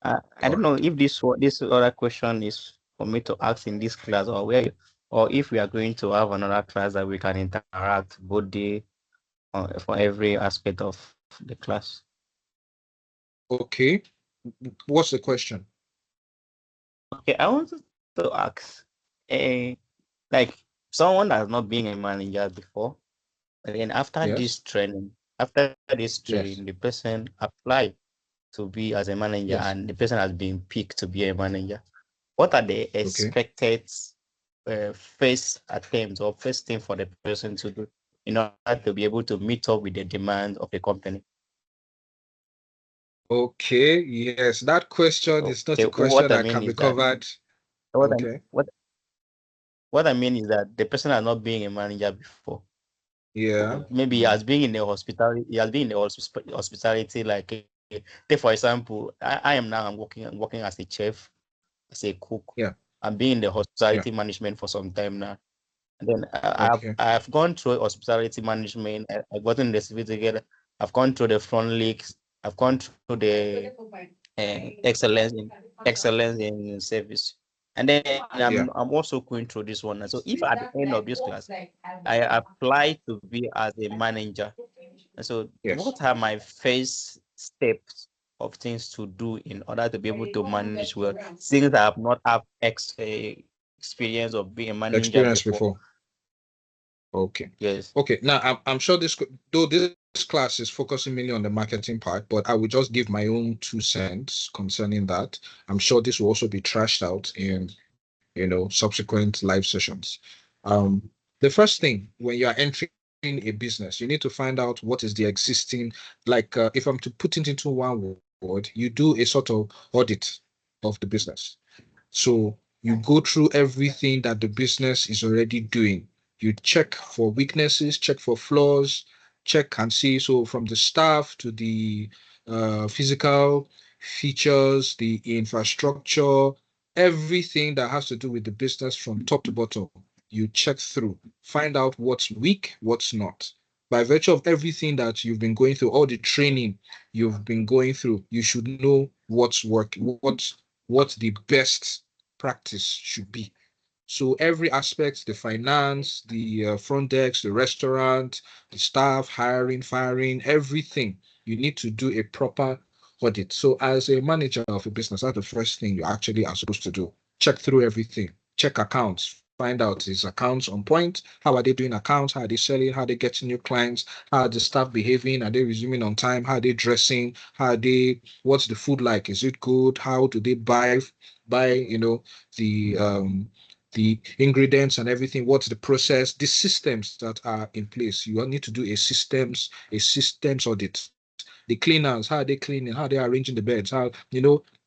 I All don't know right. if this other question is for me to ask in this class, or if we are going to have another class that we can interact both day for every aspect of the class. Okay. What's the question? Okay, I wanted to ask, like someone that has not been a manager before, and then Yes. after this Yes. training, the person applied to be as a manager, Yes. and the person has been picked to be a manager. What are the Okay. expected first attempts or first thing for the person to do in order to be able to meet up with the demand of the company? Okay. Yes. That question is not Okay, a question what I that mean can be is that covered. what I Okay. what I mean is that the person has not been a manager before. Yeah. Maybe he has been in the hospitality. He has been in the hospitality. Like, take for example, I am now. I'm working as a chef, as a cook. Yeah. I'm being in the Yeah. hospitality management for some time now. And then Okay. I've gone through hospitality management. I've gotten the certificate. I've gone through the front leaks. I've gone through the excellence in service. And then Yeah. I'm also going through this one. So if at the end of this class I apply to be as a manager, and so Yes. what are my first steps of things to do in order to be able to manage well, since I have not have experience of being a manager Experience before? before. Okay. Yes. Okay. Now I'm sure this class is focusing mainly on the marketing part, but I will just give my own 2 cents concerning that. I'm sure this will also be trashed out in subsequent live sessions. The first thing when you are entering a business, you need to find out what is the existing, like if I'm to put it into one word, you do a sort of audit of the business. So you go through everything that the business is already doing. You check for weaknesses, check for flaws, check and see. So from the staff to the physical features, the infrastructure, everything that has to do with the business from top to bottom, you check through, find out what's weak, what's not. By virtue of everything that you've been going through, all the training you've been going through, you should know what's working, what the best practice should be. So every aspect, the finance, the front desk, the restaurant, the staff, hiring, firing, everything, you need to do a proper audit. So as a manager of a business, that's the first thing you actually are supposed to do. Check through everything, check accounts, find out is accounts on point, how are they doing accounts, how are they selling, how are they getting new clients, how are the staff behaving, are they resuming on time, how are they dressing, what's the food like, is it good, how do they buy the ingredients and everything, what's the process, the systems that are in place. You need to do a systems audit. The cleaners, how are they cleaning, how are they arranging the beds,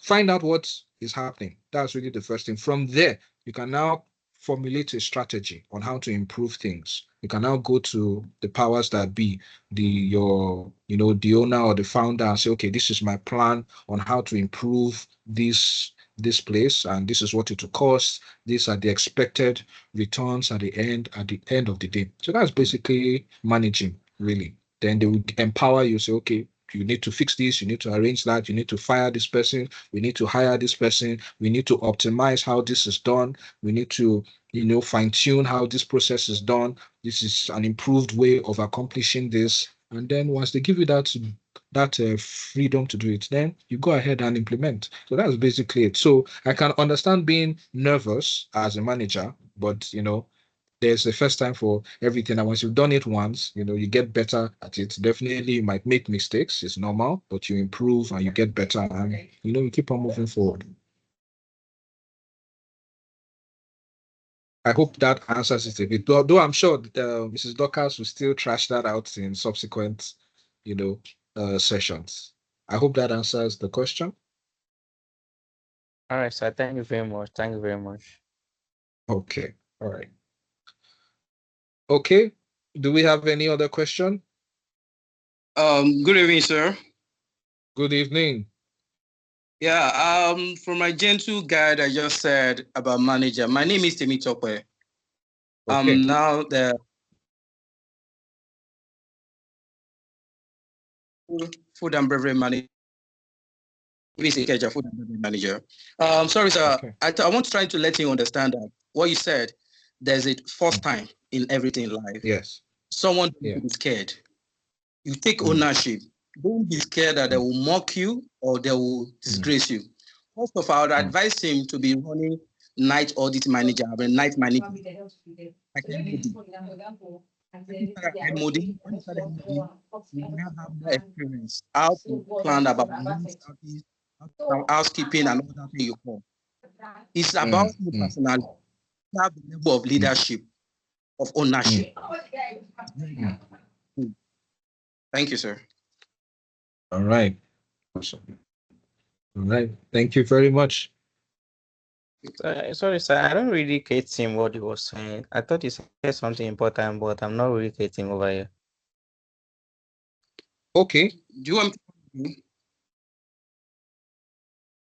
find out what is happening. That's really the first thing. From there, you can now formulate a strategy on how to improve things. You can now go to the powers that be, the owner or the founder, and say, okay, this is my plan on how to improve this place, and this is what it will cost. These are the expected returns at the end of the day. So that's basically managing, really. Then they will empower you, say, okay, you need to fix this, you need to arrange that, you need to fire this person, we need to hire this person, we need to optimize how this is done, we need to fine-tune how this process is done. This is an improved way of accomplishing this. And then once they give you that freedom to do it, then you go ahead and implement. So that's basically it. So I can understand being nervous as a manager, but there's a first time for everything. And once you've done it once, you get better at it. Definitely you might make mistakes, it's normal, but you improve and you get better, and you keep on moving forward. I hope that answers it a bit, though I'm sure that, Mrs. Dorcas will still trash that out in subsequent sessions. I hope that answers the question. All right, sir. Thank you very much. Thank you very much. Okay. All right. Okay. Do we have any other question? Good evening, sir. Good evening. Yeah, for my gentle guide, I just said about manager. My name is Temi Tope. Okay. I'm now the food and beverage manager. Food and beverage manager. Sorry, sir. Okay. I want to try to let you understand that what you said, there's a first time in everything in life. Yes. Someone don't be scared. You take ownership. Don't be scared that they will mock you or they will disgrace you. First of all, I would advise him to be running night audit manager, night manager. Like MOD. When you start MOD, you now have more experience. How to plan about housekeeping and all that thing you call. It's about the personality. You have the level of leadership, of ownership. Thank you, sir. All right. Awesome. All right. Thank you very much. Sorry, sir. I don't really get him what he was saying. I thought he said something important, but I'm not really getting over here. Okay. Do you want me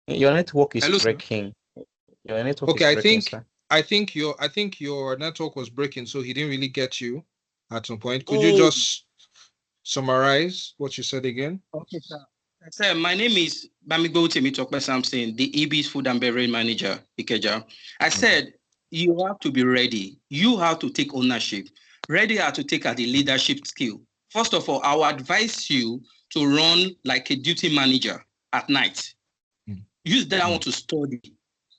to... Your network is Hello, breaking. Sir? Your network Okay, is breaking, sir. I think your network was breaking, so he didn't really get you at some point. Could you just summarize what you said again? Okay, sir. Sir, my name is Bamigbo Temitokpe Samson, the EB's food and beverage manager, Ikeja. I said you have to be ready. You have to take ownership. Ready how to take the leadership skill. First of all, I will advise you to run like a duty manager at night. Use that one to study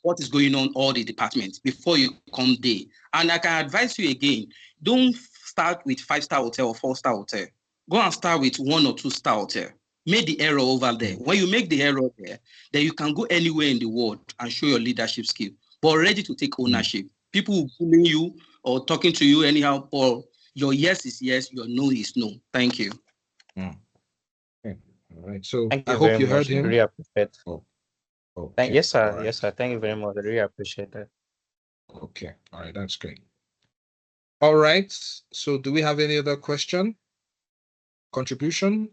what is going on all the departments before you come there. And I can advise you again, don't start with 5-star hotel or 4-star hotel. Go and start with 1 or 2-star hotel. Make the error over there. When you make the error there, then you can go anywhere in the world and show your leadership skill. but ready to take ownership. People bullying you or talking to you anyhow, or your yes is yes, your no is no. Thank you. Okay. All right. So Thank I you hope very you much. heard him. Really appreciate. Oh, okay. Yes, sir. All right. Yes, sir. Thank you very much. I really appreciate that. Okay. All right. That's great. All right. So do we have any other question? Contribution?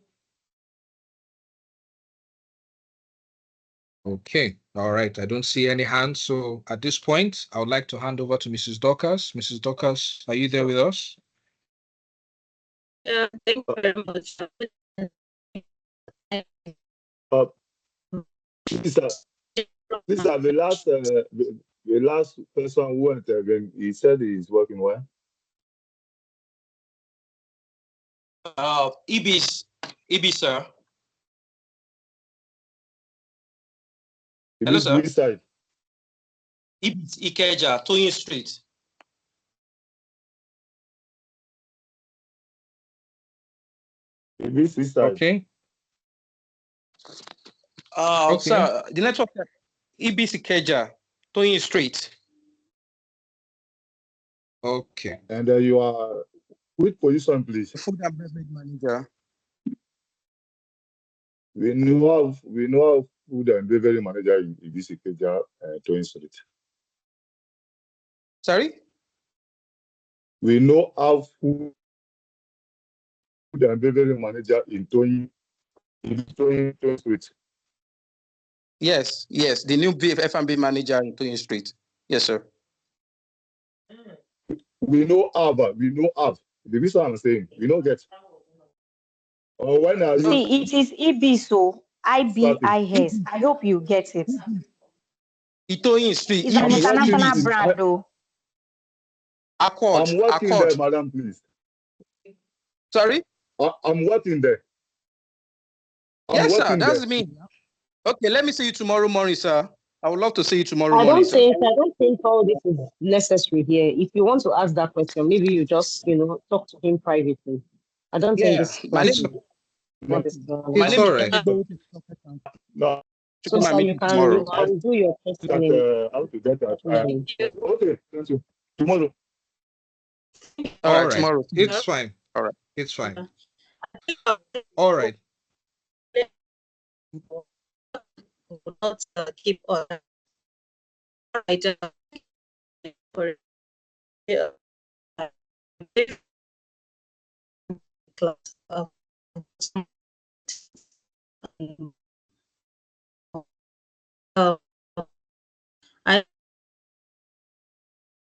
Okay. All right. I don't see any hands. So at this point, I would like to hand over to Mrs. Dorcas. Mrs. Dorcas, are you there with us? Yeah, thank you very much. These are the last person who went when he said he's working well. Ibis, sir. Hello, sir. Which side? Ibis Ikeja, Toyin Street. Which side? Okay. Okay. Sir, the network Ibis Ikeja, Toyin Street. Okay. And you are which position, please? Food and beverage manager. We know food and beverage manager in Ibisikeja, Toyin Street. Sorry? We know our food and beverage manager in Toyin Street. Yes, the new F&B manager in Toyin Street. Yes, sir. We know Av. The reason I'm saying we don't get. Or when are you? See, it is Ibiso, IBIS. I hope you get it. Toyin Street. It's an international brand, though. Accord. I'm working Accord. there, madam, please. Sorry? I'm working there. Yes, sir. That's me. Okay, let me see you tomorrow morning, sir. I would love to see you tomorrow morning. I don't think all this is necessary here. If you want to ask that question, maybe you just, talk to him privately. I don't think this My name, it's all right. No. So, sir, you can do your questioning. How to get that? Okay, thank you. Tomorrow. All right. Tomorrow. It's fine. All right. It's fine. All right. Not keep on. Right. For class. I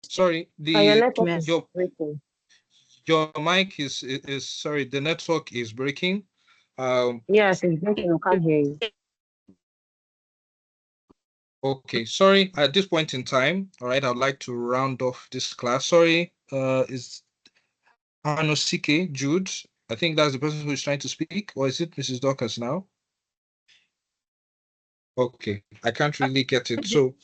Sorry, Your network is your breaking. your mic is sorry, the network is breaking. Yes, it's breaking. I can't hear you. Okay, sorry. At this point in time, all right, I'd like to round off this class. Sorry, is Hanosike Jude? I think that's the person who is trying to speak, or is it Mrs. Dorcas now? Okay, I can't really get it. So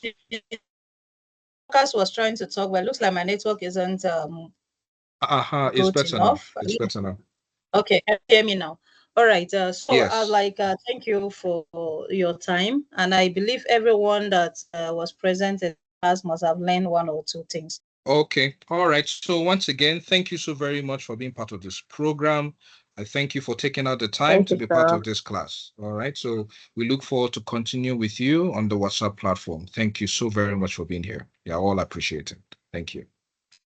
Dorcas was trying to talk, but it looks like my network isn't it's better enough. now. It's better now. Okay, can you hear me now? All right. So Yes. I'd like thank you for your time, and I believe everyone that was present in class must have learned one or two things. Okay. All right. So once again, thank you so very much for being part of this program. I thank you for taking out the time to be part of this class. All right. So we look forward to continue with you on the WhatsApp platform. Thank you so very much for being here. Yeah, all appreciate it. Thank you.